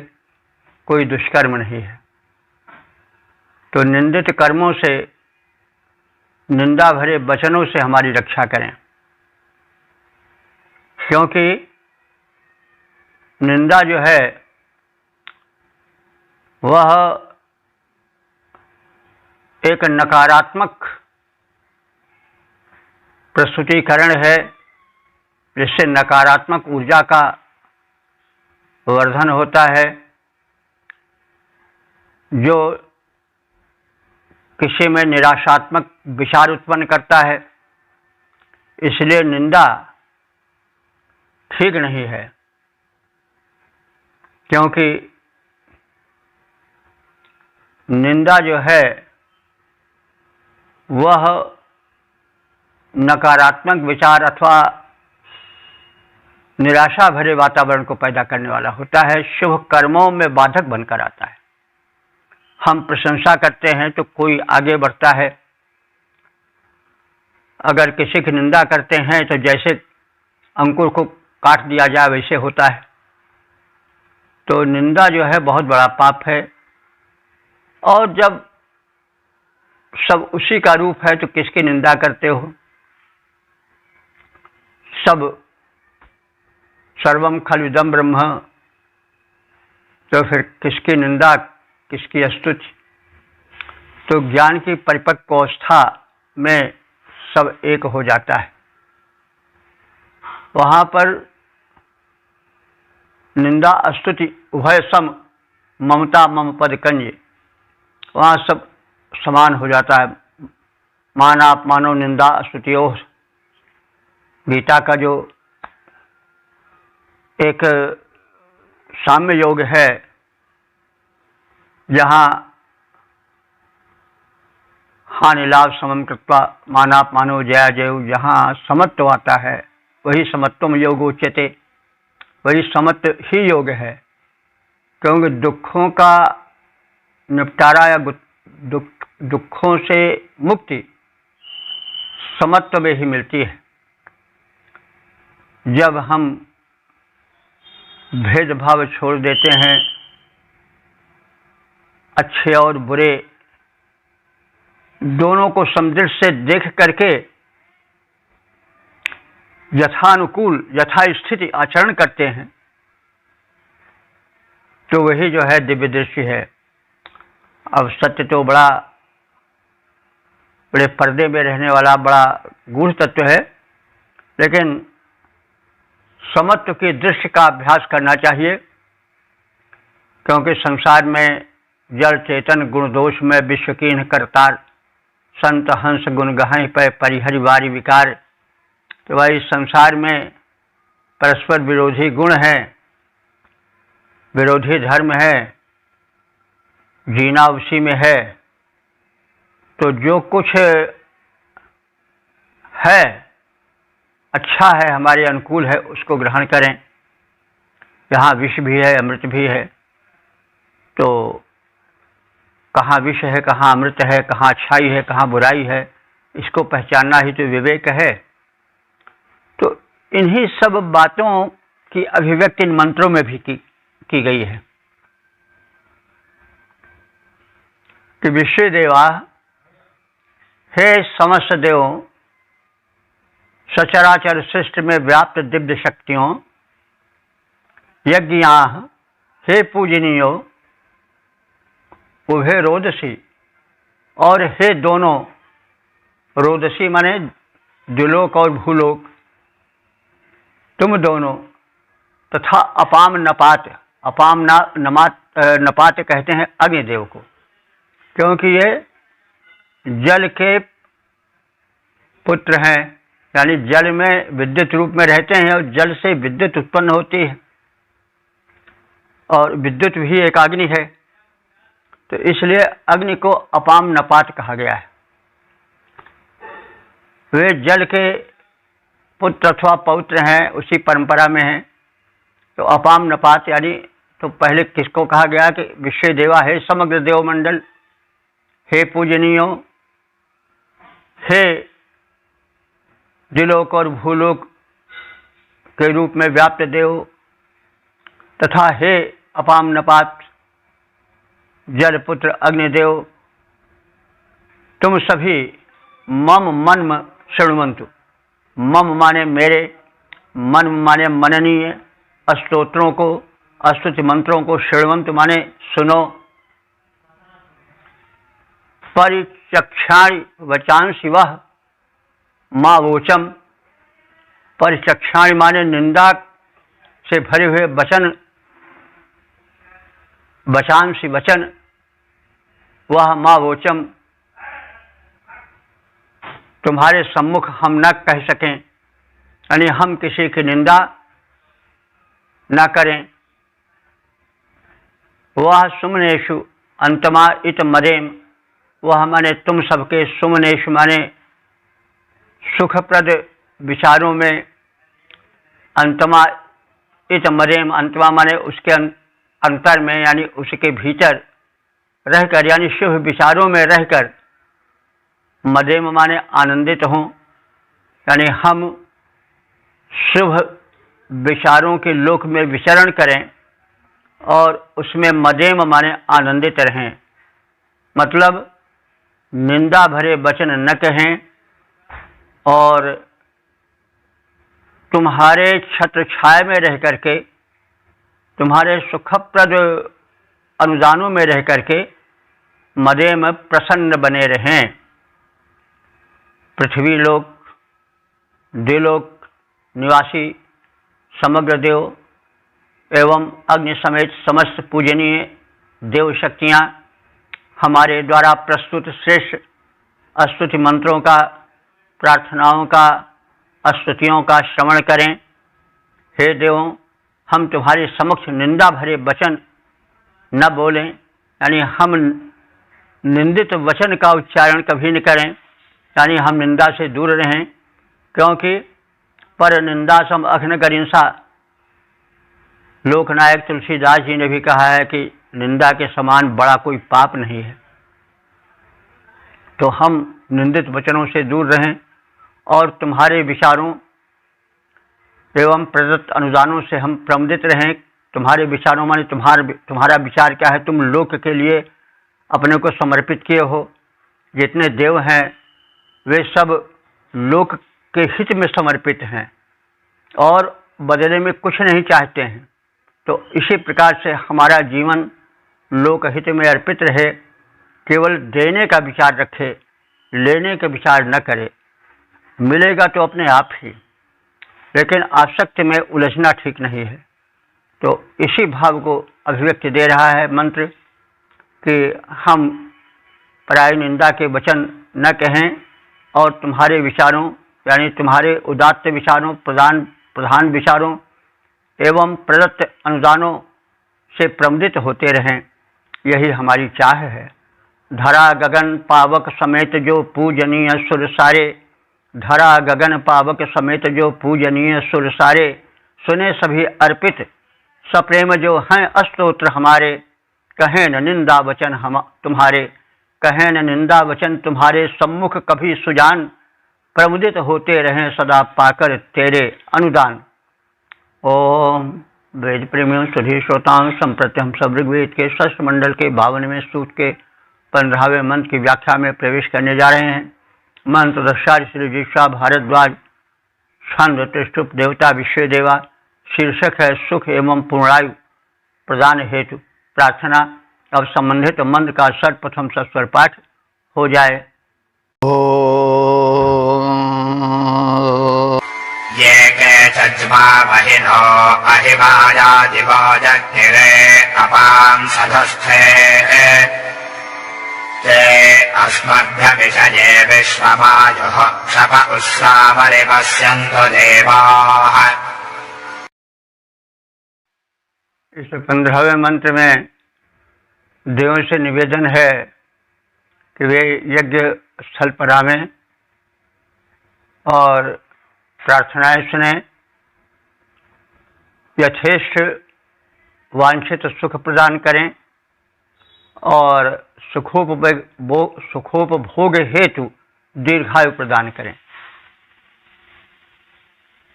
S1: कोई दुष्कर्म नहीं है। तो निंदित कर्मों से, निंदा भरे वचनों से हमारी रक्षा करें, क्योंकि निंदा जो है वह एक नकारात्मक प्रस्तुतिकरण है, जिससे नकारात्मक ऊर्जा का वर्धन होता है, जो किसी में निराशात्मक विचार उत्पन्न करता है। इसलिए निंदा ठीक नहीं है, क्योंकि निंदा जो है वह नकारात्मक विचार अथवा निराशा भरे वातावरण को पैदा करने वाला होता है, शुभ कर्मों में बाधक बनकर आता है। हम प्रशंसा करते हैं तो कोई आगे बढ़ता है, अगर किसी की निंदा करते हैं तो जैसे अंकुर को काट दिया जाए वैसे होता है। तो निंदा जो है बहुत बड़ा पाप है, और जब सब उसी का रूप है तो किसकी निंदा करते हो? सब सर्वम खलुदम ब्रह्म, तो फिर किसकी निंदा, किसकी स्तुति? तो ज्ञान की परिपक्व अवस्था में सब एक हो जाता है। वहाँ पर निंदा स्तुति उभय सम, ममता मम पद कंज, वहाँ सब समान हो जाता है। माना अपमानो निंदा स्तुतियों, गीता का जो एक साम्य योग है, जहाँ हानि लाभ समम कृत्वा मानापमानो जया जयु, जहाँ समत्व आता है वही समत्वम योग उच्यते, वही समत्व ही योग है। क्योंकि दुखों का निपटारा या दुखों से मुक्ति समत्व में ही मिलती है। जब हम भेदभाव छोड़ देते हैं, अच्छे और बुरे दोनों को समदृष्टि से देख करके यथानुकूल यथा स्थिति आचरण करते हैं, तो वही जो है दिव्य दृष्टि है। अब सत्य तो बड़े पर्दे में रहने वाला बड़ा गूढ़ तत्व है, लेकिन समत्व की दृष्टि का अभ्यास करना चाहिए, क्योंकि संसार में जड़ चेतन गुण दोष में विश्व कीन करतार, संत हंस गुण गहन पे परिहरि वारी विकार। तो भाई संसार में परस्पर विरोधी गुण है, विरोधी धर्म है, जीना उसी में है। तो जो कुछ है अच्छा है, हमारे अनुकूल है, उसको ग्रहण करें। यहाँ विष भी है, अमृत भी है। तो कहाँ विष है, कहाँ अमृत है, कहाँ अच्छाई है, कहाँ बुराई है, इसको पहचानना ही तो विवेक है। तो इन्हीं सब बातों की अभिव्यक्ति इन मंत्रों में भी की गई है कि विश्व देवा, हे समस्त देवों, सचराचर सृष्टि में व्याप्त दिव्य शक्तियों, यज्ञा, हे पूजनीयो, उभय रोदसी, और हे दोनों रोदसी माने द्युलोक और भूलोक, तुम दोनों, तथा अपाम नपात, अपाम नपात कहते हैं अग्निदेव को, क्योंकि ये जल के पुत्र हैं, यानी जल में विद्युत रूप में रहते हैं और जल से विद्युत उत्पन्न होती है, और विद्युत भी एक अग्नि है, तो इसलिए अग्नि को अपाम नपात कहा गया है। वे जल के पुत्र अथवा पौत्र हैं, उसी परंपरा में हैं। तो अपाम नपात यानी, तो पहले किसको कहा गया कि विश्व देवा, हे समग्र देवमंडल, हे पूजनीयो, हे द्युलोक और भूलोक के रूप में व्याप्त देव, तथा हे अपाम नपात जल पुत्र अग्निदेव, तुम सभी मम मन्म शृण्वन्तु। मम माने मेरे, मन माने मननीय स्तोत्रों को, स्तुति मंत्रों को, शृण्वन्तु माने सुनो। परिचक्षाणि वचांसि वह मा वोचम। परिचक्षाणि माने निंदा से भरे हुए वचन, वचांसि वचन, वह मा वोचम, तुम्हारे सम्मुख हम न कह सकें, यानी हम किसी की निंदा न करें। वह सुमनेषु अंतमा इत मदेम, वह माने तुम सबके, सुमनेषु माने सुखप्रद विचारों में, अंतमा इत मदेम, अंतमा माने उसके अंतर में, यानी उसके भीतर रहकर, यानी शुभ विचारों में रहकर, मदेम माने आनंदित हों, यानी हम शुभ विचारों के लोक में विचरण करें और उसमें मदेम माने आनंदित रहें। मतलब निंदा भरे वचन न कहें और तुम्हारे छत्र छाया में रह करके, तुम्हारे सुखप्रद अनुदानों में रह करके मदेम प्रसन्न बने रहें। पृथ्वी लोक, द्युलोक निवासी समग्र देव एवं अग्नि समेत समस्त पूजनीय देव शक्तियाँ हमारे द्वारा प्रस्तुत श्रेष्ठ स्तुति मंत्रों का, प्रार्थनाओं का, स्तुतियों का श्रवण करें। हे देवों, हम तुम्हारे समक्ष निंदा भरे वचन न बोलें, यानी हम निंदित वचन का उच्चारण कभी न करें, यानी हम निंदा से दूर रहें, क्योंकि पर निंदा सम अघ्न गरिंसा, लोकनायक तुलसीदास जी ने भी कहा है कि निंदा के समान बड़ा कोई पाप नहीं है। तो हम निंदित वचनों से दूर रहें और तुम्हारे विचारों एवं प्रदत्त अनुदानों से हम प्रमुदित रहें। तुम्हारे विचारों माने तुम्हारा विचार क्या है, तुम लोक के लिए अपने को समर्पित किए हो। जितने देव हैं वे सब लोक के हित में समर्पित हैं और बदले में कुछ नहीं चाहते हैं। तो इसी प्रकार से हमारा जीवन लोकहित में अर्पित रहे, केवल देने का विचार रखे, लेने का विचार न करे। मिलेगा तो अपने आप ही, लेकिन आसक्ति में उलझना ठीक नहीं है। तो इसी भाव को अभिव्यक्ति दे रहा है मंत्र कि हम पराई निंदा के वचन न कहें और तुम्हारे विचारों यानी तुम्हारे उदात्त विचारों, प्रधान विचारों एवं प्रदत्त अनुदानों से प्रमुदित होते रहें, यही हमारी चाह है। धरा गगन पावक समेत जो पूजनीय सुर सारे, धरा गगन पावक समेत जो पूजनीय सुर सारे, सुने सभी अर्पित सप्रेम जो हैं स्तोत्र हमारे, कहें न निंदा वचन हम तुम्हारे। कहें न निंदा वचन तुम्हारे, सम्मुख कभी सुजान, प्रमुदित होते रहें सदा पाकर तेरे अनुदान। ओम वेद प्रेमियों सभी श्रोताओं, संप्रति हम सब ऋग्वेद के षष्ठ मंडल के 52वें सूक्त के 15वें मंत्र की व्याख्या में प्रवेश करने जा रहे हैं। मंत्र दशार श्री जीषा भारद्वाज, छंद त्रिष्टुप देवता विश्व देवा। शीर्षक है सुख एवं पूर्णायु प्रदान हेतु प्रार्थना। अब संबंधित मंत्र का सर्वप्रथम सस्वर पाठ हो जाए।
S2: ये केचिज्मा महिनो अहिमायादिवाजग्निरे अपां सधस्थे ते अस्मभ्यविषये विश्ववायुः क्षप उश्रावरिपश्यन्तु देवाः।
S1: इस 15वें मंत्र में देवों से निवेदन है कि वे यज्ञ स्थल पर आवें और प्रार्थनाएं सुने, यथेष्ट वांछित सुख प्रदान करें और सुखोपभोग हेतु दीर्घायु प्रदान करें।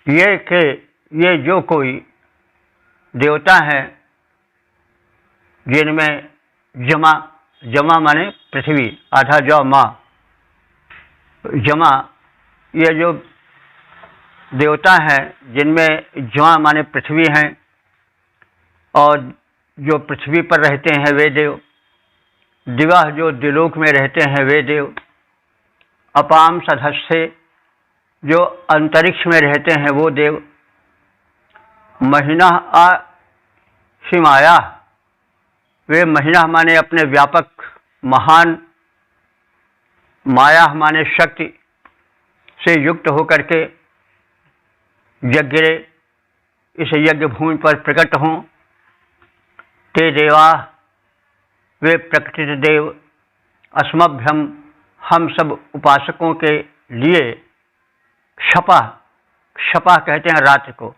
S1: ये जो कोई देवता हैं जिनमें जमा माने पृथ्वी, आधा जौ माँ जमा, ये जो देवता हैं जिनमें जमा माने पृथ्वी हैं और जो पृथ्वी पर रहते हैं वे देव, दिवा जो दिलोक में रहते हैं वे देव, अपाम सधस्थे जो अंतरिक्ष में रहते हैं वो देव, महीना हिमाया वे महीना माने अपने व्यापक महान, माया माने शक्ति से युक्त होकर के यज्ञ इस यज्ञ भूमि पर प्रकट हों। ते देवा वे प्रकटित देव, अस्मभ्यम हम सब उपासकों के लिए, क्षपा कहते हैं रात्रि को,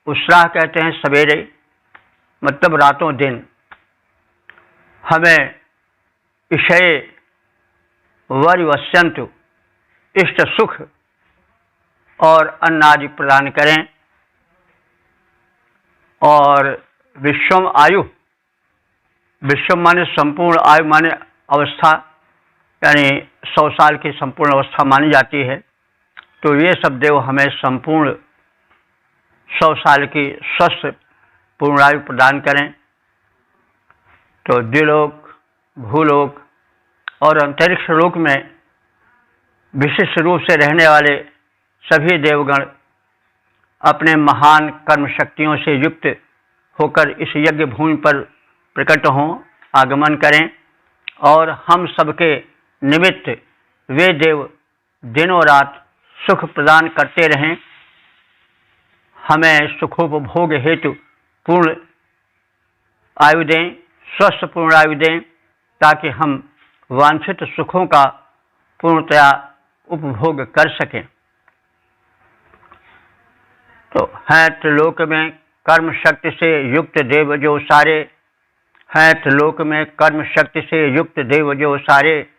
S1: उस्राह कहते हैं सवेरे, मतलब रातों दिन, हमें इषय वरिवस्यन्तु इष्ट सुख और अन्न आदि प्रदान करें और विश्वम आयु, विश्व माने संपूर्ण, आयु माने अवस्था, यानी 100 साल की संपूर्ण अवस्था मानी जाती है। तो ये सब देव हमें संपूर्ण 100 साल की स्वस्थ पूर्ण आयु प्रदान करें। तो द्विलोक, भूलोक और अंतरिक्ष लोक में विशिष्ट रूप से रहने वाले सभी देवगण अपने महान कर्म शक्तियों से युक्त होकर इस यज्ञ भूमि पर प्रकट हों, आगमन करें और हम सबके निमित्त वे देव दिनों रात सुख प्रदान करते रहें, हमें सुखोपभोग हेतु पूर्ण आयु दें, स्वस्थ पूर्ण आयु दें, ताकि हम वांछित सुखों का पूर्णतया उपभोग कर सकें। तो हैं त्रिलोक में कर्म शक्ति से युक्त देव जो सारे, हैं त्रिलोक में कर्म शक्ति से युक्त देव जो सारे,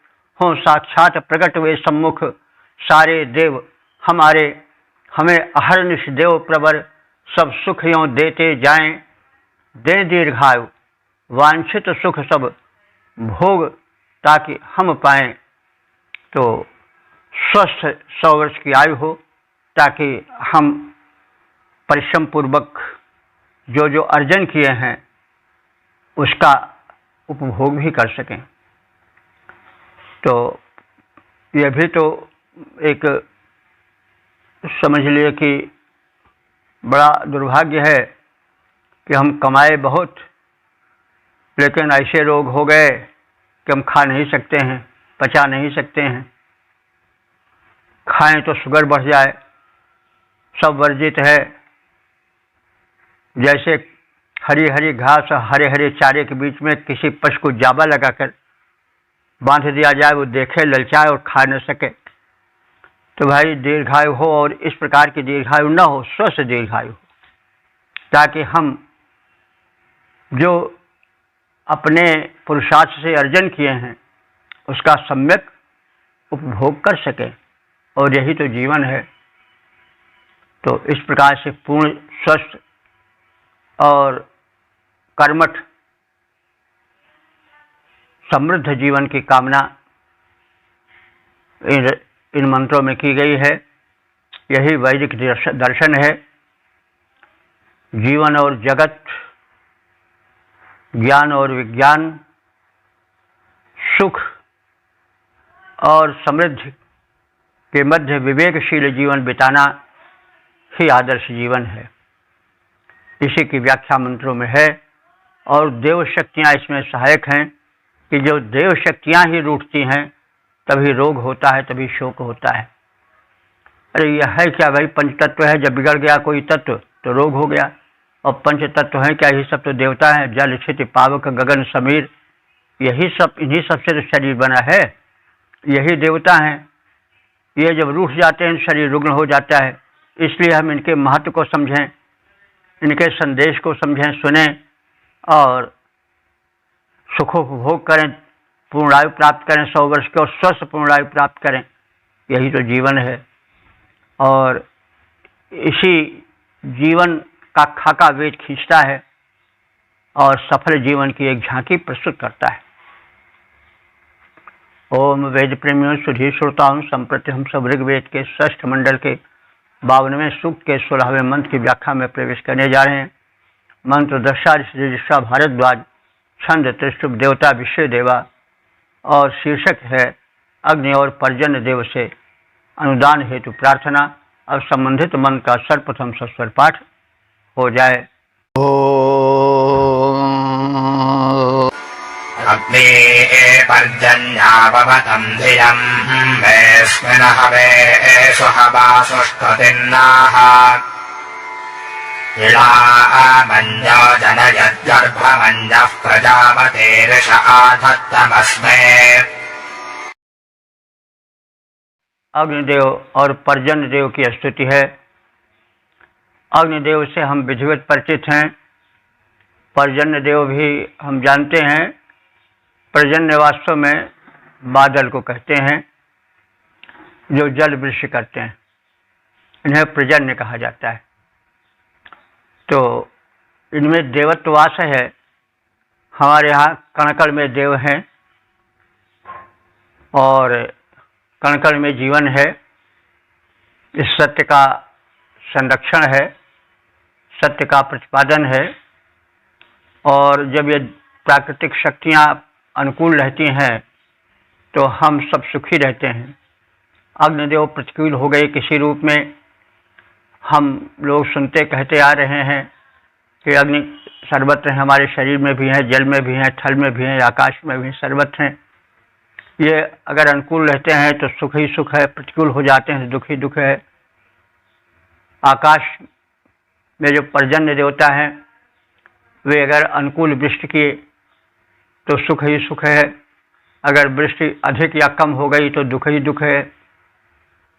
S1: हों साक्षात प्रकट वे सम्मुख सारे देव हमें अहर्निश देव प्रवर सब सुख यों देते जाएं, दे दीर्घायु वांछित सुख सब भोग ताकि हम पाएं। तो स्वस्थ 100 वर्ष की आयु हो ताकि हम परिश्रम पूर्वक जो अर्जन किए हैं उसका उपभोग भी कर सकें। तो यह भी तो एक समझ लिए कि बड़ा दुर्भाग्य है कि हम कमाए बहुत लेकिन ऐसे रोग हो गए कि हम खा नहीं सकते हैं, पचा नहीं सकते हैं, खाएं तो शुगर बढ़ जाए, सब वर्जित है। जैसे हरी हरी घास और हरे हरे चारे के बीच में किसी पशु को जाबा लगाकर बांध दिया जाए, वो देखे ललचाए और खा न सके। तो भाई दीर्घायु हो और इस प्रकार की दीर्घायु न हो, स्वस्थ दीर्घायु हो, ताकि हम जो अपने पुरुषार्थ से अर्जन किए हैं उसका सम्यक उपभोग कर सकें, और यही तो जीवन है। तो इस प्रकार से पूर्ण, स्वस्थ और कर्मठ समृद्ध जीवन की कामना इन मंत्रों में की गई है। यही वैदिक दर्शन है। जीवन और जगत, ज्ञान और विज्ञान, सुख और समृद्धि के मध्य विवेकशील जीवन बिताना ही आदर्श जीवन है। इसी की व्याख्या मंत्रों में है। और देव शक्तियाँ इसमें सहायक हैं कि जो देव शक्तियाँ ही रूठती हैं तभी रोग होता है, तभी शोक होता है। अरे यह है क्या भाई, पंच तत्व है, जब बिगड़ गया कोई तत्व तो रोग हो गया। और पंच तत्व है क्या, यही सब तो देवता है, जल क्षिति पावक गगन समीर, यही सब, इन्हीं सब से तो शरीर बना है, यही देवता हैं। ये जब रूठ जाते हैं शरीर रुग्ण हो जाता है। इसलिए हम इनके महत्व को समझें, इनके संदेश को समझें, सुने और सुखोपभोग करें, पूर्णायु प्राप्त करें, 100 वर्ष के और स्वस्थ पूर्णायु प्राप्त करें। यही तो जीवन है। और इसी जीवन का खाका वेद खींचता है और सफल जीवन की एक झांकी प्रस्तुत करता है। ओम वेद प्रेमियों, सुधी श्रोताओं, संप्रति हम सब ऋग्वेद के 6ठ मंडल के 52वें सूक्त के 16वें मंत्र की व्याख्या में प्रवेश करने जा रहे हैं। मंत्र दशा ऋषा भारद्वाज, छंद त्रिशुभ, देवता विश्व देवा, और शीर्षक है अग्नि और पर्जन्य देव से अनुदान हेतु प्रार्थना। अब संबंधित मंत्र का सर्वप्रथम सस्वर पाठ हो जाए।
S2: अग्ने पर्जन्यावमतं धियं वेस्मिन् हवेषु हवासुष्ठतिन्नाः इळामञ्जो जनयद्गर्भमञ्जः प्रजापतेर्ष आधत्तमस्मै।
S1: अग्निदेव और पर्जन्य देव की स्तुति है। अग्निदेव से हम विधिवत परिचित हैं। पर्जन्य देव भी हम जानते हैं। पर्जन्य वास्तव में बादल को कहते हैं जो जल वृष्टि करते हैं, इन्हें पर्जन्य कहा जाता है। तो इनमें देवत्व वास है। हमारे यहाँ कणकण में देव हैं और कणकण में जीवन है। इस सत्य का संरक्षण है, सत्य का प्रतिपादन है। और जब ये प्राकृतिक शक्तियाँ अनुकूल रहती हैं तो हम सब सुखी रहते हैं। अग्निदेव प्रतिकूल हो गए किसी रूप में, हम लोग सुनते कहते आ रहे हैं कि अग्नि सर्वत्र है, हमारे शरीर में भी है, जल में भी है, थल में भी है, आकाश में भी, सर्वत्र हैं। ये अगर अनुकूल रहते हैं तो सुख ही सुख है, प्रतिकूल हो जाते हैं तो दुख ही दुख है। आकाश में जो पर्जन्य देवता हैं वे अगर अनुकूल वृष्टि किए तो सुख ही सुख है, अगर वृष्टि अधिक या कम हो गई तो दुख ही दुख है,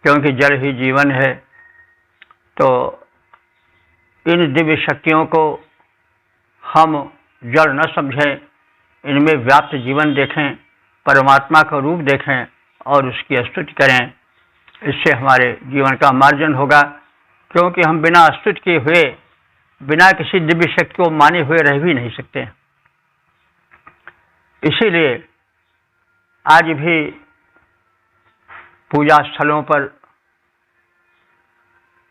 S1: क्योंकि जल ही जीवन है। तो इन दिव्य शक्तियों को हम जड़ न समझें, इनमें व्याप्त जीवन देखें, परमात्मा का रूप देखें और उसकी स्तुति करें। इससे हमारे जीवन का मार्जन होगा, क्योंकि हम बिना स्तुति किए हुए, बिना किसी दिव्य शक्ति को माने हुए रह भी नहीं सकते। इसीलिए आज भी पूजा स्थलों पर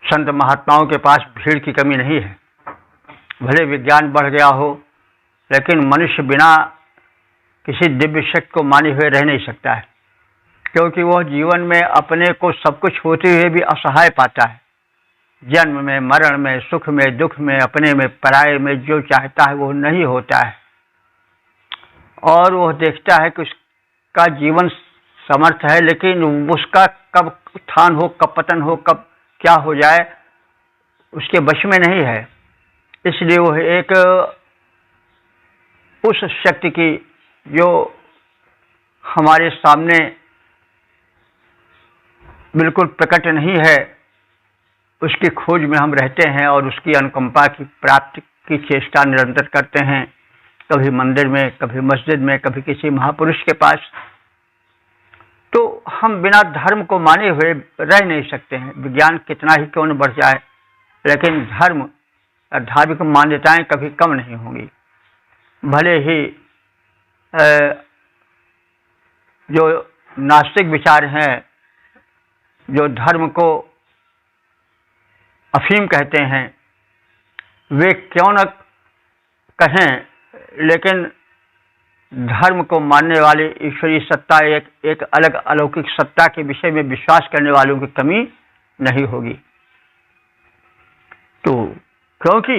S1: संत महात्माओं के पास भीड़ की कमी नहीं है। भले विज्ञान बढ़ गया हो, लेकिन मनुष्य बिना किसी दिव्य शक्ति को माने हुए रह नहीं सकता है, क्योंकि वह जीवन में अपने को सब कुछ होते हुए भी असहाय पाता है। जन्म में, मरण में, सुख में, दुख में, अपने में, पराये में जो चाहता है वो नहीं होता है। और वह देखता है कि उसका जीवन समर्थ है, लेकिन उसका कब उत्थान हो, कब पतन हो, कब क्या हो जाए उसके वश में नहीं है। इसलिए वह एक उस शक्ति की जो हमारे सामने बिल्कुल प्रकट नहीं है, उसकी खोज में हम रहते हैं और उसकी अनुकंपा की प्राप्ति की चेष्टा निरंतर करते हैं। कभी मंदिर में, कभी मस्जिद में, कभी किसी महापुरुष के पास, हम बिना धर्म को माने हुए रह नहीं सकते हैं। विज्ञान कितना ही क्यों न बढ़ जाए, लेकिन धर्म धार्मिक मान्यताएं कभी कम नहीं होंगी। भले ही जो नास्तिक विचार हैं, जो धर्म को अफीम कहते हैं, वे क्यों न कहें, लेकिन धर्म को मानने वाले ईश्वरीय सत्ता एक अलग अलौकिक सत्ता के विषय में विश्वास करने वालों की कमी नहीं होगी। तो क्योंकि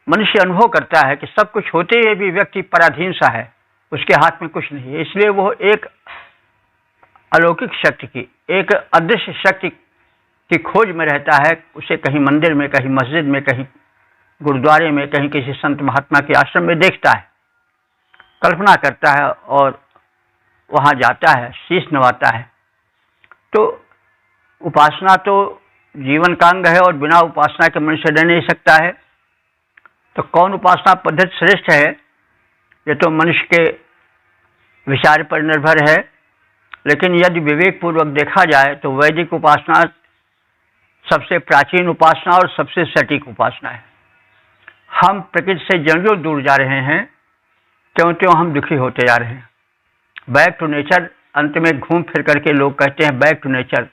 S1: मनुष्य अनुभव करता है कि सब कुछ होते हुए भी व्यक्ति पराधीन सा है, उसके हाथ में कुछ नहीं है, इसलिए वो एक अलौकिक शक्ति की, एक अदृश्य शक्ति की खोज में रहता है। उसे कहीं मंदिर में, कहीं मस्जिद में, कहीं गुरुद्वारे में, कहीं किसी संत महात्मा के आश्रम में देखता है, कल्पना करता है और वहाँ जाता है, शीश नवाता है। तो उपासना तो जीवन का अंग है और बिना उपासना के मनुष्य रह नहीं सकता है। तो कौन उपासना पद्धति श्रेष्ठ है, ये तो मनुष्य के विचार पर निर्भर है। लेकिन यदि विवेक पूर्वक देखा जाए तो वैदिक उपासना सबसे प्राचीन उपासना और सबसे सटीक उपासना है। हम प्रकृति से ज्यों दूर जा रहे हैं, त्यों त्यों हम दुखी होते जा रहे हैं। बैक टू नेचर, अंत में घूम फिर करके लोग कहते हैं बैक टू नेचर।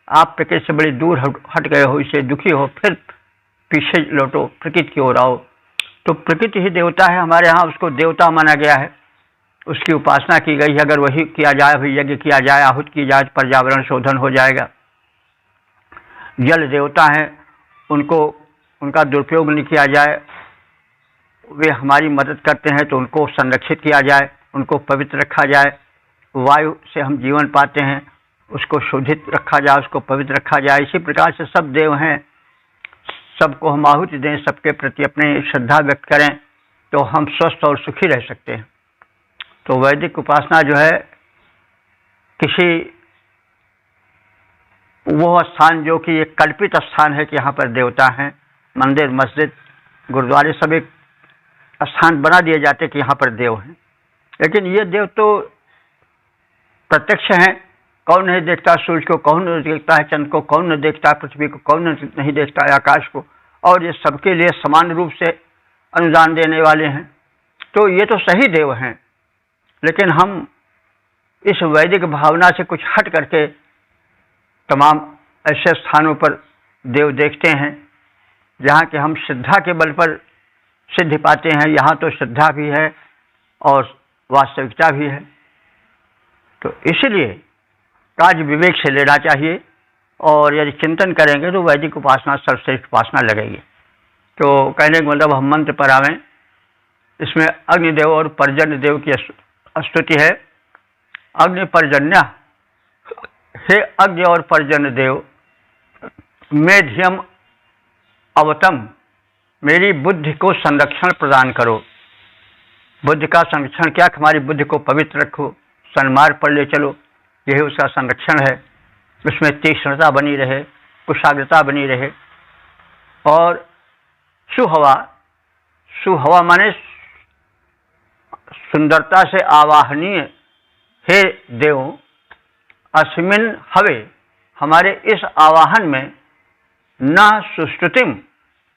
S1: आप प्रकृति से बड़ी दूर हट गए हो, इससे दुखी हो, फिर पीछे लौटो, प्रकृति की ओर आओ। तो प्रकृति ही देवता है हमारे यहाँ, उसको देवता माना गया है, उसकी उपासना की गई है। अगर वही किया जाए, वही यज्ञ किया जाए, आहुत की जाए, पर्यावरण शोधन हो जाएगा। जल देवता हैं, उनको उनका दुरुपयोग नहीं किया जाए, वे हमारी मदद करते हैं तो उनको संरक्षित किया जाए, उनको पवित्र रखा जाए। वायु से हम जीवन पाते हैं, उसको शोधित रखा जाए, उसको पवित्र रखा जाए। इसी प्रकार से सब देव हैं, सबको हम आहुति दें, सबके प्रति अपनी श्रद्धा व्यक्त करें, तो हम स्वस्थ और सुखी रह सकते हैं। तो वैदिक उपासना जो है, किसी वो स्थान जो कि एक कल्पित स्थान है कि यहाँ पर देवता हैं, मंदिर, मस्जिद, गुरुद्वारे सब एक स्थान बना दिए जाते कि यहाँ पर देव हैं। लेकिन ये देव तो प्रत्यक्ष हैं। कौन नहीं देखता सूर्य को, कौन नहीं देखता है चंद्र को, कौन नहीं देखता पृथ्वी को, कौन नहीं देखता है आकाश को, और ये सबके लिए समान रूप से अनुदान देने वाले हैं। तो ये तो सही देव हैं। लेकिन हम इस वैदिक भावना से कुछ हट करके तमाम ऐसे स्थानों पर देव देखते हैं जहाँ कि हम श्रद्धा के बल पर सिद्धि पाते हैं। यहाँ तो श्रद्धा भी है और वास्तविकता भी है। तो इसलिए कार्य विवेक से लेना चाहिए, और यदि चिंतन करेंगे तो वैदिक उपासना सर्वश्रेष्ठ उपासना लगेगी। तो कहने का मतलब हम मंत्र पर आवें। इसमें अग्निदेव और पर्जन्य देव की स्तुति है। अग्नि पर्जन्य, हे अग्नि और पर्जन्य देव, मेध्यम अवतम, मेरी बुद्धि को संरक्षण प्रदान करो। बुद्धि का संरक्षण क्या, हमारी बुद्धि को पवित्र रखो, सन्मार्ग पर ले चलो, यही उसका संरक्षण है। उसमें तीक्ष्णता बनी रहे, कुशाग्रता बनी रहे। और सुहवा, सुहवा माने सुंदरता से आवाहनीय, हे देव, अस्मिन हवे, हमारे इस आवाहन में, न सुस्तुतिम,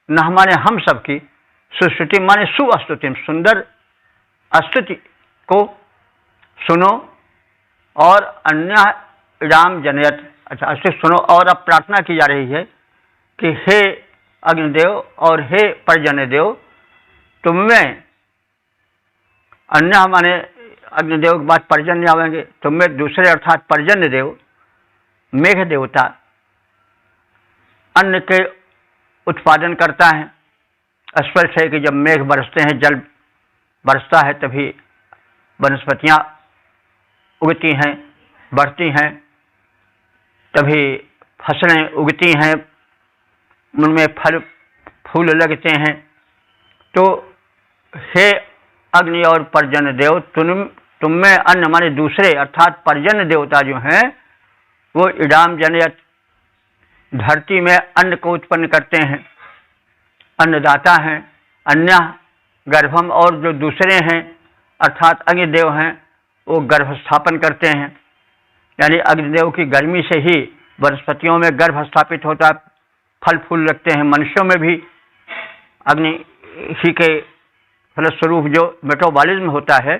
S1: न हमारे हम सब की, सुस्तुति माने सुअस्तुतिम, सुंदर स्तुति को सुनो, और अन्य राम जनयत, अच्छा ऐसे सुनो। और अब प्रार्थना की जा रही है कि हे अग्निदेव और हे पर्जन्य देव, तुममें, अन्य माने अग्निदेव के बाद पर्जन्य आवेंगे, तुममें दूसरे अर्थात पर्जन्य देव, मेघ देवता, अन्न के उत्पादन करता है। स्पष्ट है कि जब मेघ बरसते हैं, जल बरसता है, तभी वनस्पतियाँ उगती हैं, बढ़ती हैं, तभी फसलें उगती हैं, उनमें फल फूल लगते हैं। तो हे अग्नि और पर्जन्य देव, तुम में अन्न माने दूसरे अर्थात पर्जन्य देवता जो हैं, वो इडाम जनयत, धरती में अन्न को उत्पन्न करते हैं, अन्नदाता हैं। अन्य गर्भम, और जो दूसरे हैं अर्थात अग्निदेव हैं, वो गर्भ स्थापन करते हैं। यानी अग्निदेव की गर्मी से ही वनस्पतियों में गर्भ स्थापित होता है, फल फूल लगते हैं। मनुष्यों में भी अग्नि ही के फलस्वरूप जो मेटाबॉलिज्म होता है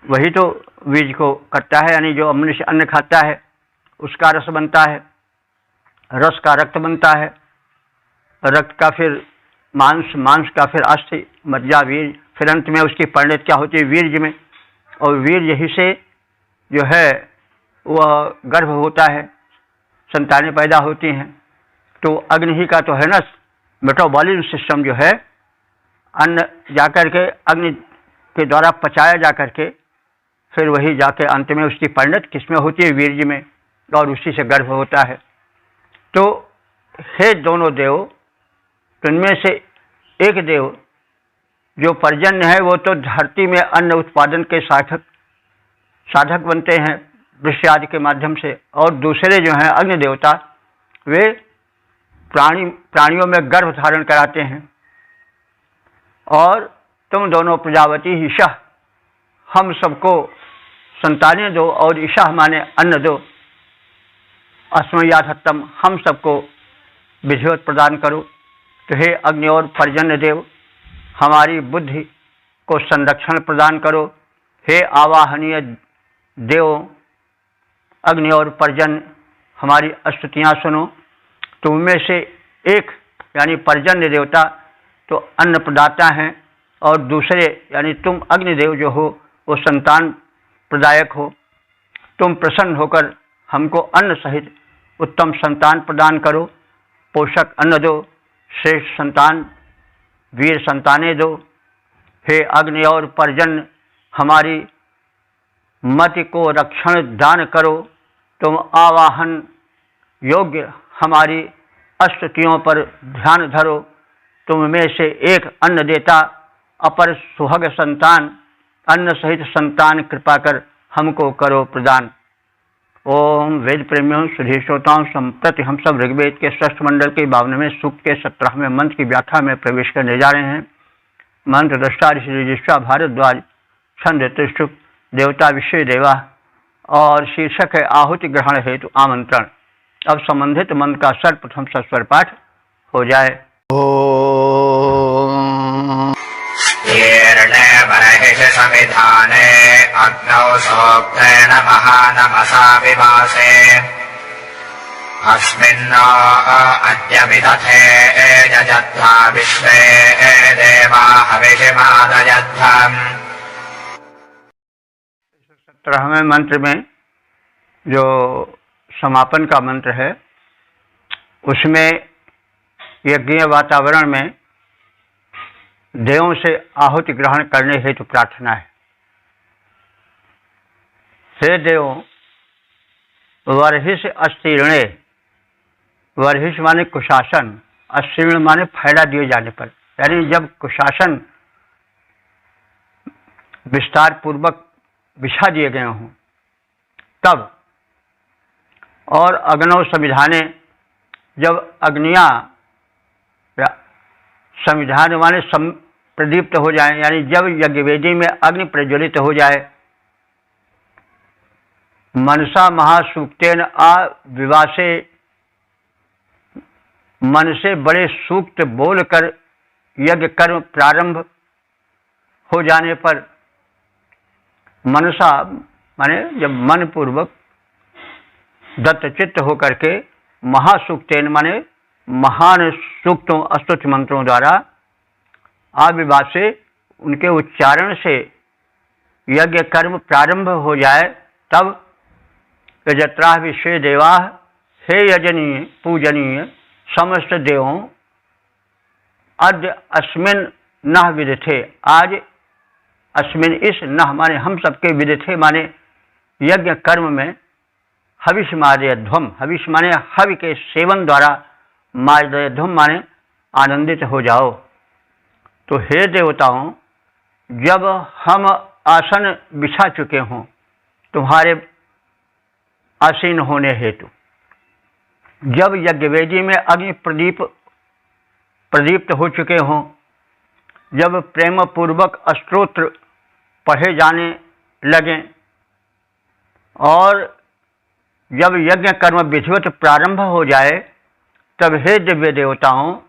S1: वही तो बीज को करता है, यानी जो मनुष्य अन्न खाता है उसका रस बनता है, रस का रक्त बनता है, रक्त का फिर मांस, मांस का फिर अस्थि, मज्जा, वीर्य, फिर अंत में उसकी परिणति क्या होती है वीर्य में, और वीर्य ही से जो है वह गर्भ होता है, संतानें पैदा होती हैं। तो अग्नि ही का तो है ना मेटाबॉलिज्म सिस्टम जो है, अन्न जाकर के अग्नि के द्वारा पचाया जाकर के फिर वही जाके अंत में उसकी परिणति किसमें होती है, वीर्य में, और उसी से गर्भ होता है। तो हे दोनों देव, तो इनमें से एक देव जो पर्जन्य है वो तो धरती में अन्न उत्पादन के साधक बनते हैं वृक्ष आदि के माध्यम से, और दूसरे जो हैं अग्नि देवता वे प्राणियों में गर्भ धारण कराते हैं। और तुम दोनों प्रजापति ईशा, हम सबको संतानें दो, और ईशा माने अन्न दो, अस्मयाधत्तम, हम सबको विधिवत प्रदान करो। तो हे अग्नि और पर्जन्य देव, हमारी बुद्धि को संरक्षण प्रदान करो। हे आवाहनीय देव अग्नि और पर्जन्य, हमारी स्तुतियाँ सुनो। तुम में से एक यानी पर्जन्य देवता तो अन्न प्रदाता हैं, और दूसरे यानी तुम अग्निदेव जो हो वो संतान प्रदायक हो। तुम प्रसन्न होकर हमको अन्न सहित उत्तम संतान प्रदान करो, पोषक अन्न दो, श्रेष्ठ संतान वीर संतानें दो। हे अग्नि और पर्जन्य, हमारी मति को रक्षण दान करो। तुम आवाहन योग्य हमारी स्तुतियों पर ध्यान धरो। तुम में से एक अन्न देता, अपर सुहाग संतान, अन्न सहित संतान कृपा कर हमको करो प्रदान। ओम वेद प्रेमियों सुधी श्रोताओं, संप्रति हम सब ऋग्वेद के षष्ठ मंडल के 52वें सूक्त के 17वें मंत्र की व्याख्या में प्रवेश करने जा रहे हैं। मंत्र दृष्टा ऋषि रजिस्ट्रा भारद्वाज, छंद त्रिष्टुप, देवता विषय देवा, और शीर्षक है आहुति ग्रहण हेतु आमंत्रण। अब संबंधित मंत्र का सर्वप्रथम सस्वर पाठ हो जाए। ओम
S2: समिधाने अग्नौ सोक्तेन महानमसा विभासे अस्मिन्नो अद्य विदथे जजत्वा विश्वे देवा हविषिमादयध्वम्।
S1: 17वें मंत्र में जो समापन का मंत्र है उसमें यज्ञीय वातावरण में देवों से आहुति ग्रहण करने हेतु प्रार्थना है। हे देवों, वर्हिष अस्तीर्णे, वर्हिष माने कुशासन, अस्तीर्ण माने फैला दिए जाने पर, यानी जब कुशासन विस्तार पूर्वक बिछा दिए गए हों तब, और अग्नौ संविधाने, जब अग्नियां संविधान माने प्रदीप्त हो जाए, यानी जब यज्ञवेदी में अग्नि प्रज्वलित हो जाए। मनसा महासूक्तेन आ विवासे, मन से बड़े सूक्त बोलकर यज्ञ कर्म प्रारंभ हो जाने पर, मनसा माने जब मन पूर्वक दत्तचित्त होकर के, महासूक्तेन माने महान सूक्तों स्तुति मंत्रों द्वारा, आविवाद से उनके उच्चारण से यज्ञ कर्म प्रारंभ हो जाए तब, यजत्रा विश्व देवा, हे यजनीय पूजनीय समस्त देवों, अद्य अस्मिन नह विदथे, आज अस्मिन इस नह माने हम सबके विदथे माने यज्ञ कर्म में, हविष मादयध्वम, हविष माने हवि के सेवन द्वारा, मादयध्वम माने आनंदित हो जाओ। तो हे देवताओं, जब हम आसन बिछा चुके हों तुम्हारे आसीन होने हेतु, जब यज्ञवेदी में अग्नि प्रदीप्त हो चुके हों, जब प्रेम पूर्वक स्तोत्र पढ़े जाने लगें और जब यज्ञ कर्म विधिवत प्रारंभ हो जाए तब हे दिव्य देवताओं,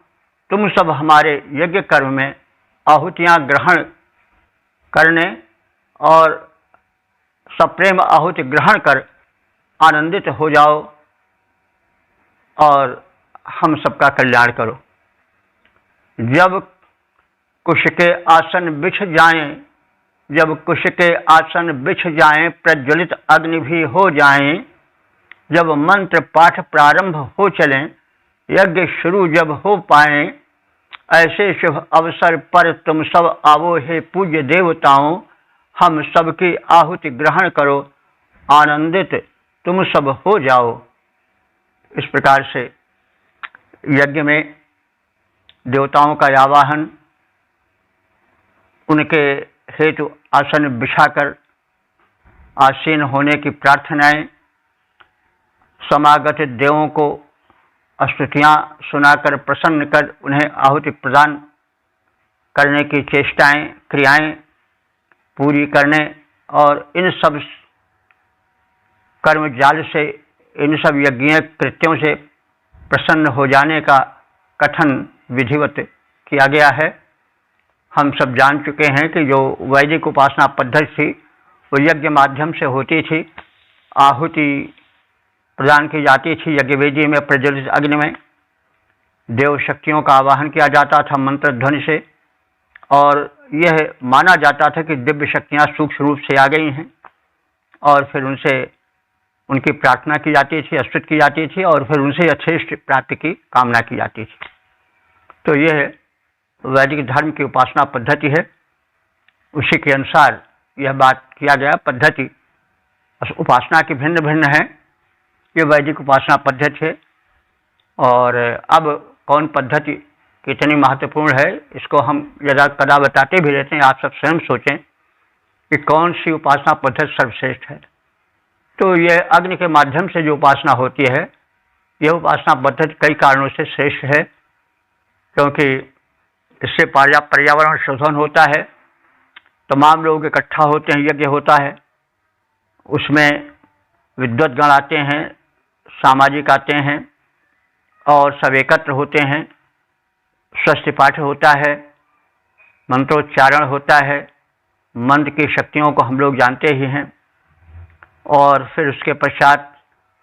S1: तुम सब हमारे यज्ञ कर्म में आहुतियां ग्रहण करने और सप्रेम आहुति ग्रहण कर आनंदित हो जाओ और हम सबका कल्याण करो। जब कुश के आसन बिछ जाएं, जब कुश के आसन बिछ जाएं, प्रज्वलित अग्नि भी हो जाएं, जब मंत्र पाठ प्रारंभ हो चलें, यज्ञ शुरू जब हो पाएं, ऐसे शुभ अवसर पर तुम सब आवो हे पूज्य देवताओं, हम सबकी आहुति ग्रहण करो, आनंदित तुम सब हो जाओ। इस प्रकार से यज्ञ में देवताओं का आवाहन, उनके हेतु आसन बिछाकर आसीन होने की प्रार्थनाएं, समागत देवों को स्तुतियां सुनाकर प्रसन्न कर उन्हें आहुति प्रदान करने की चेष्टाएं, क्रियाएं पूरी करने और इन सब कर्मजाल से, इन सब यज्ञीय कृत्यों से प्रसन्न हो जाने का कथन विधिवत किया गया है। हम सब जान चुके हैं कि जो वैदिक उपासना पद्धति थी वो यज्ञ माध्यम से होती थी। आहुति प्रदान की जाती थी यज्ञ वेदी में प्रज्वलित अग्नि में, देव शक्तियों का आवाहन किया जाता था मंत्र ध्वनि से, और यह माना जाता था कि दिव्य शक्तियां सूक्ष्म रूप से आ गई हैं, और फिर उनसे उनकी प्रार्थना की जाती थी, स्तुति की जाती थी, और फिर उनसे यथेष्ट प्राप्ति की कामना की जाती थी। तो यह वैदिक धर्म की उपासना पद्धति है। उसी के अनुसार यह बात किया गया। पद्धति उपासना की भिन्न भिन्न है, ये वैदिक उपासना पद्धति है। और अब कौन पद्धति कितनी महत्वपूर्ण है, इसको हम यदा कदा बताते भी रहते हैं। आप सब स्वयं सोचें कि कौन सी उपासना पद्धति सर्वश्रेष्ठ है। तो यह अग्नि के माध्यम से जो उपासना होती है, यह उपासना पद्धति कई कारणों से श्रेष्ठ है, क्योंकि इससे पर्यावरण शोधन होता है, तमाम लोग इकट्ठा होते हैं, यज्ञ होता है, उसमें विद्वत गण आते हैं, सामाजिक आते हैं और सब एकत्र होते हैं। स्वस्ति पाठ होता है, मंत्रोच्चारण होता है, मंत्र की शक्तियों को हम लोग जानते ही हैं, और फिर उसके पश्चात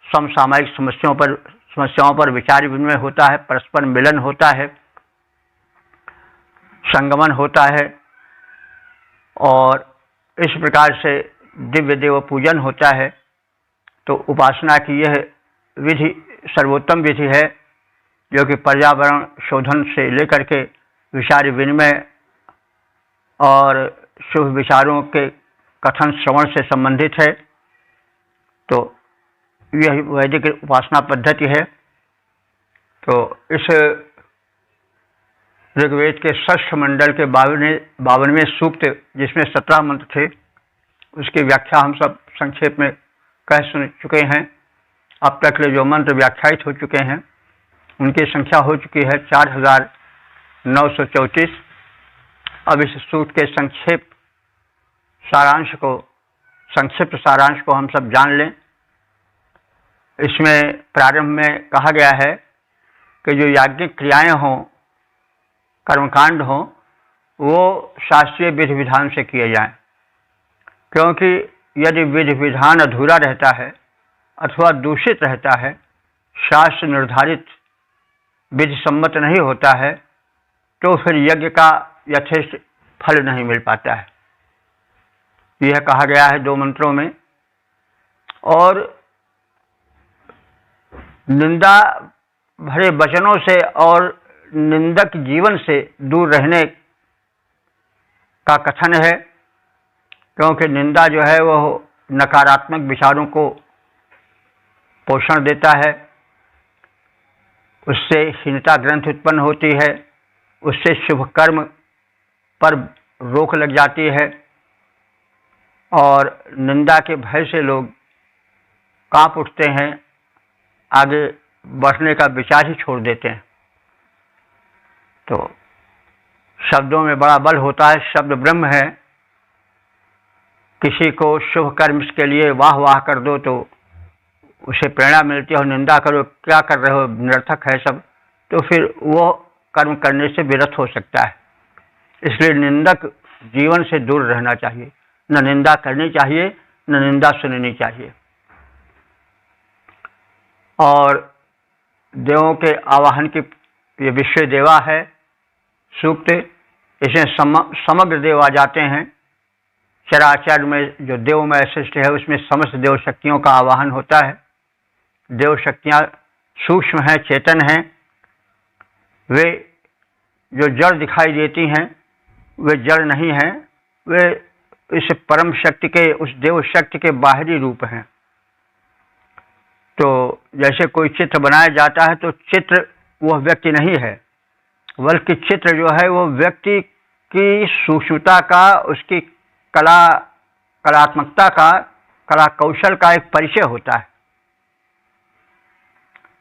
S1: समसामयिक समस्याओं पर विचार विनिमय होता है, परस्पर मिलन होता है, संगमन होता है, और इस प्रकार से दिव्य देव पूजन होता है। तो उपासना की यह विधि सर्वोत्तम विधि है, जो कि पर्यावरण शोधन से लेकर के विचार विनिमय और शुभ विचारों के कथन श्रवण से संबंधित है। तो यह वैदिक उपासना पद्धति है। तो इस ऋग्वेद के षष्ठ मंडल के 52वें सूक्त, जिसमें 17 मंत्र थे, उसकी व्याख्या हम सब संक्षेप में कह सुन चुके हैं। अब तक के जो मंत्र व्याख्यायित हो चुके हैं उनकी संख्या हो चुकी है 4934। अब इस सूक्त के संक्षिप्त सारांश को हम सब जान लें। इसमें प्रारंभ में कहा गया है कि जो याज्ञिक क्रियाएं हों, कर्मकांड हों, वो शास्त्रीय विधि विधान से किए जाएं, क्योंकि यदि विधि विधान अधूरा रहता है अथवा दूषित रहता है, शास्त्र निर्धारित विधि सम्मत नहीं होता है, तो फिर यज्ञ का यथेष्ट फल नहीं मिल पाता है। यह कहा गया है 2 मंत्रों में। और निंदा भरे वचनों से और निंदक जीवन से दूर रहने का कथन है, क्योंकि निंदा जो है वह नकारात्मक विचारों को पोषण देता है, उससे हीनता ग्रंथि उत्पन्न होती है, उससे शुभ कर्म पर रोक लग जाती है, और निंदा के भय से लोग कांप उठते हैं, आगे बढ़ने का विचार ही छोड़ देते हैं। तो शब्दों में बड़ा बल होता है। शब्द ब्रह्म है। किसी को शुभ कर्म के लिए वाह वाह कर दो तो उसे प्रेरणा मिलती है और निंदा करो, क्या कर रहे हो, निरर्थक है सब, तो फिर वो कर्म करने से विरत हो सकता है। इसलिए निंदक जीवन से दूर रहना चाहिए, न निंदा करनी चाहिए, न निंदा सुननी चाहिए। और देवों के आवाहन की ये विश्व देवा है सूक्त, इसमें समग्र देव आ जाते हैं। चराचर में जो देवमय सृष्टि है उसमें समस्त देव शक्तियों का आवाहन होता है। देव शक्तियाँ सूक्ष्म हैं, चेतन हैं। वे जो जड़ दिखाई देती हैं वे जड़ नहीं हैं, वे इस परम शक्ति के, उस देव शक्ति के बाहरी रूप हैं। तो जैसे कोई चित्र बनाया जाता है तो चित्र वह व्यक्ति नहीं है, बल्कि चित्र जो है वो व्यक्ति की सूक्ष्मता का, उसकी कलात्मकता का, कला कौशल का एक परिचय होता है।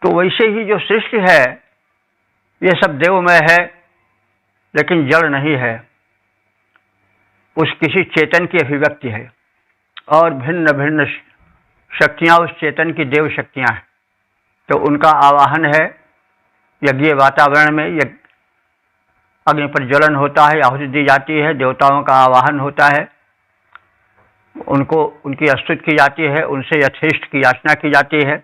S1: तो वैसे ही जो सृष्टि है ये सब देवमय है, लेकिन जड़ नहीं है, उस किसी चेतन की अभिव्यक्ति है। और भिन्न भिन्न शक्तियाँ उस चेतन की देव शक्तियाँ हैं। तो उनका आवाहन है यज्ञीय वातावरण में। अग्नि पर ज्वलन होता है, आहुति दी जाती है, देवताओं का आवाहन होता है, उनको उनकी स्तुति की जाती है, उनसे यथेष्ट की याचना की जाती है।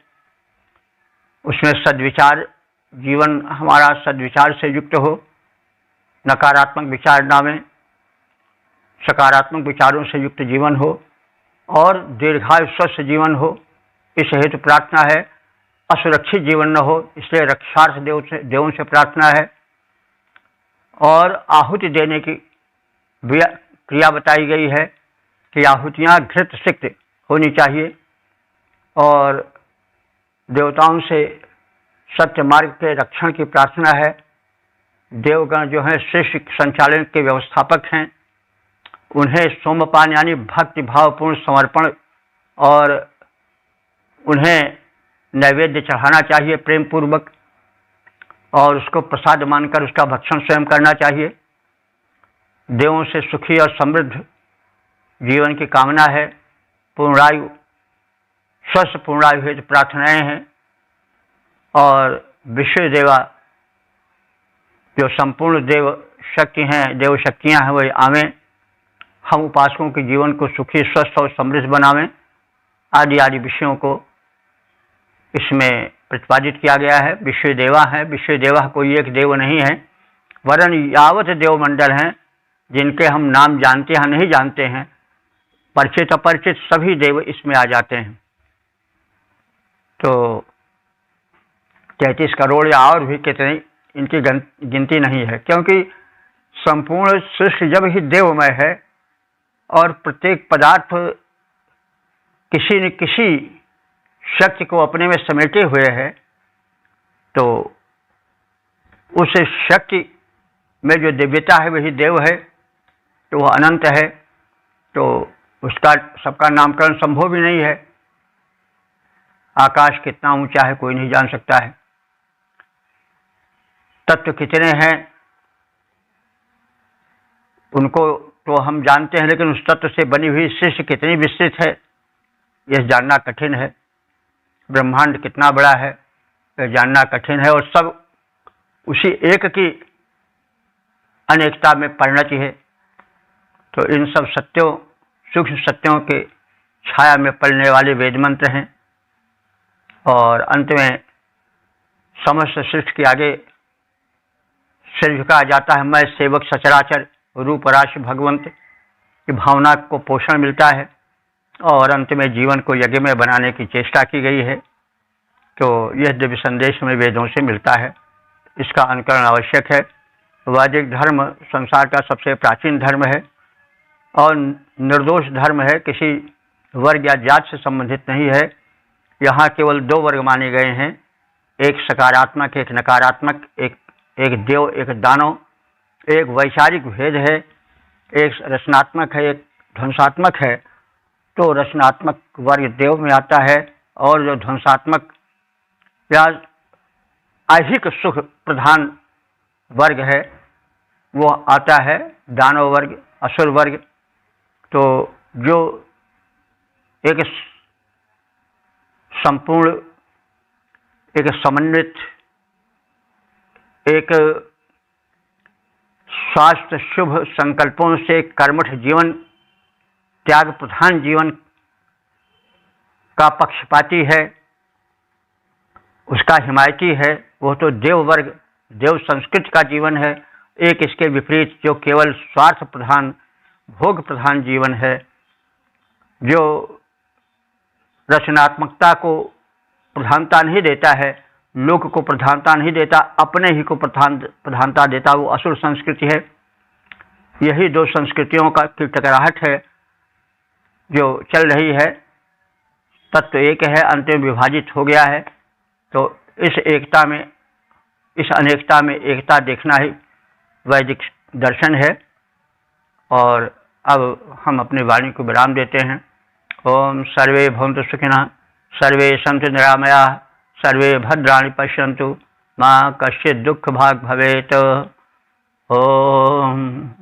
S1: उसमें सद्विचार, जीवन हमारा सद्विचार से युक्त हो, नकारात्मक विचार ना में, सकारात्मक विचारों से युक्त जीवन हो और दीर्घायु स्वस्थ जीवन हो, इस हेतु प्रार्थना है। असुरक्षित जीवन न हो, इसलिए रक्षार्थ देवों से प्रार्थना है। और आहुति देने की क्रिया बताई गई है कि आहुतियाँ घृत सिक्त होनी चाहिए। और देवताओं से सत्य मार्ग के रक्षण की प्रार्थना है। देवगण जो हैं सृष्टि संचालन के व्यवस्थापक हैं, उन्हें सोमपान यानी भक्ति भावपूर्ण समर्पण और उन्हें नैवेद्य चढ़ाना चाहिए प्रेम पूर्वक, और उसको प्रसाद मानकर उसका भक्षण स्वयं करना चाहिए। देवों से सुखी और समृद्ध जीवन की कामना है। पूर्णायु, स्वस्थ पूर्णायु हेतु प्रार्थनाएं हैं। और विश्व देवा जो संपूर्ण देव शक्ति हैं, देव शक्तियाँ हैं, वही आवें, हम उपासकों के जीवन को सुखी, स्वस्थ और समृद्ध बनावें, आदि आदि विषयों को इसमें प्रतिपादित किया गया है। विश्व देवा है। विश्व देवा कोई एक देव नहीं है, वरन यावत देव मंडल हैं जिनके हम नाम जानते हैं नहीं जानते हैं, परिचित अपरिचित सभी देव इसमें आ जाते हैं। तो 33 करोड़ या और भी कितने, इनकी गिनती नहीं है, क्योंकि संपूर्ण सृष्टि जब ही देवमय है और प्रत्येक पदार्थ किसी न किसी शक्ति को अपने में समेटे हुए है, तो उस शक्ति में जो दिव्यता है वही देव है, तो वह अनंत है। तो उसका सबका नामकरण संभव भी नहीं है। आकाश कितना ऊंचा है कोई नहीं जान सकता है। तत्व कितने हैं उनको तो हम जानते हैं, लेकिन उस तत्व से बनी हुई सृष्टि कितनी विस्तृत है यह जानना कठिन है। ब्रह्मांड कितना बड़ा है यह जानना कठिन है, और सब उसी एक की अनेकता में परिणति है। तो इन सब सत्यों, सूक्ष्म सत्यों के छाया में पलने वाले वेद मंत्र हैं। और अंत में समस्त सृष्टि के आगे सिर झुकाया जाता है, मैं सेवक सचराचर रूप राशि भगवंत की भावना को पोषण मिलता है। और अंत में जीवन को यज्ञ में बनाने की चेष्टा की गई है। तो यह दिव्य संदेश में वेदों से मिलता है, इसका अनुकरण आवश्यक है। वैदिक धर्म संसार का सबसे प्राचीन धर्म है और निर्दोष धर्म है, किसी वर्ग या जाति से संबंधित नहीं है। यहाँ केवल दो वर्ग माने गए हैं, एक सकारात्मक एक नकारात्मक, एक देव एक दानव, एक वैचारिक भेद है, एक रचनात्मक है एक ध्वंसात्मक है। तो रचनात्मक वर्ग देव में आता है और जो ध्वंसात्मक या ऐहिक सुख प्रधान वर्ग है वो आता है दानव वर्ग, असुर वर्ग। तो जो एक संपूर्ण एक समन्वित, एक स्वास्थ्य शुभ संकल्पों से कर्मठ जीवन, त्याग प्रधान जीवन का पक्षपाती है, उसका हिमायती है, वो तो देव वर्ग, देव संस्कृति का जीवन है। एक इसके विपरीत जो केवल स्वार्थ प्रधान, भोग प्रधान जीवन है, जो रचनात्मकता को प्रधानता नहीं देता है, लोक को प्रधानता नहीं देता, अपने ही को प्रधानता देता, वो असुर संस्कृति है। यही दो संस्कृतियों का की टकराहट है जो चल रही है। तत्व एक है, अंतिम विभाजित हो गया है। तो इस एकता में, इस अनेकता में एकता देखना ही वैदिक दर्शन है। और अब हम अपनी वाणी को विराम देते हैं। ओम सर्वे भवन्तु सुखिनः, सर्वे सन्तु निरामयाः, सर्वे भद्राणि पश्यन्तु, मा कश्चित् दुःखभाग् भवेत्। ओम।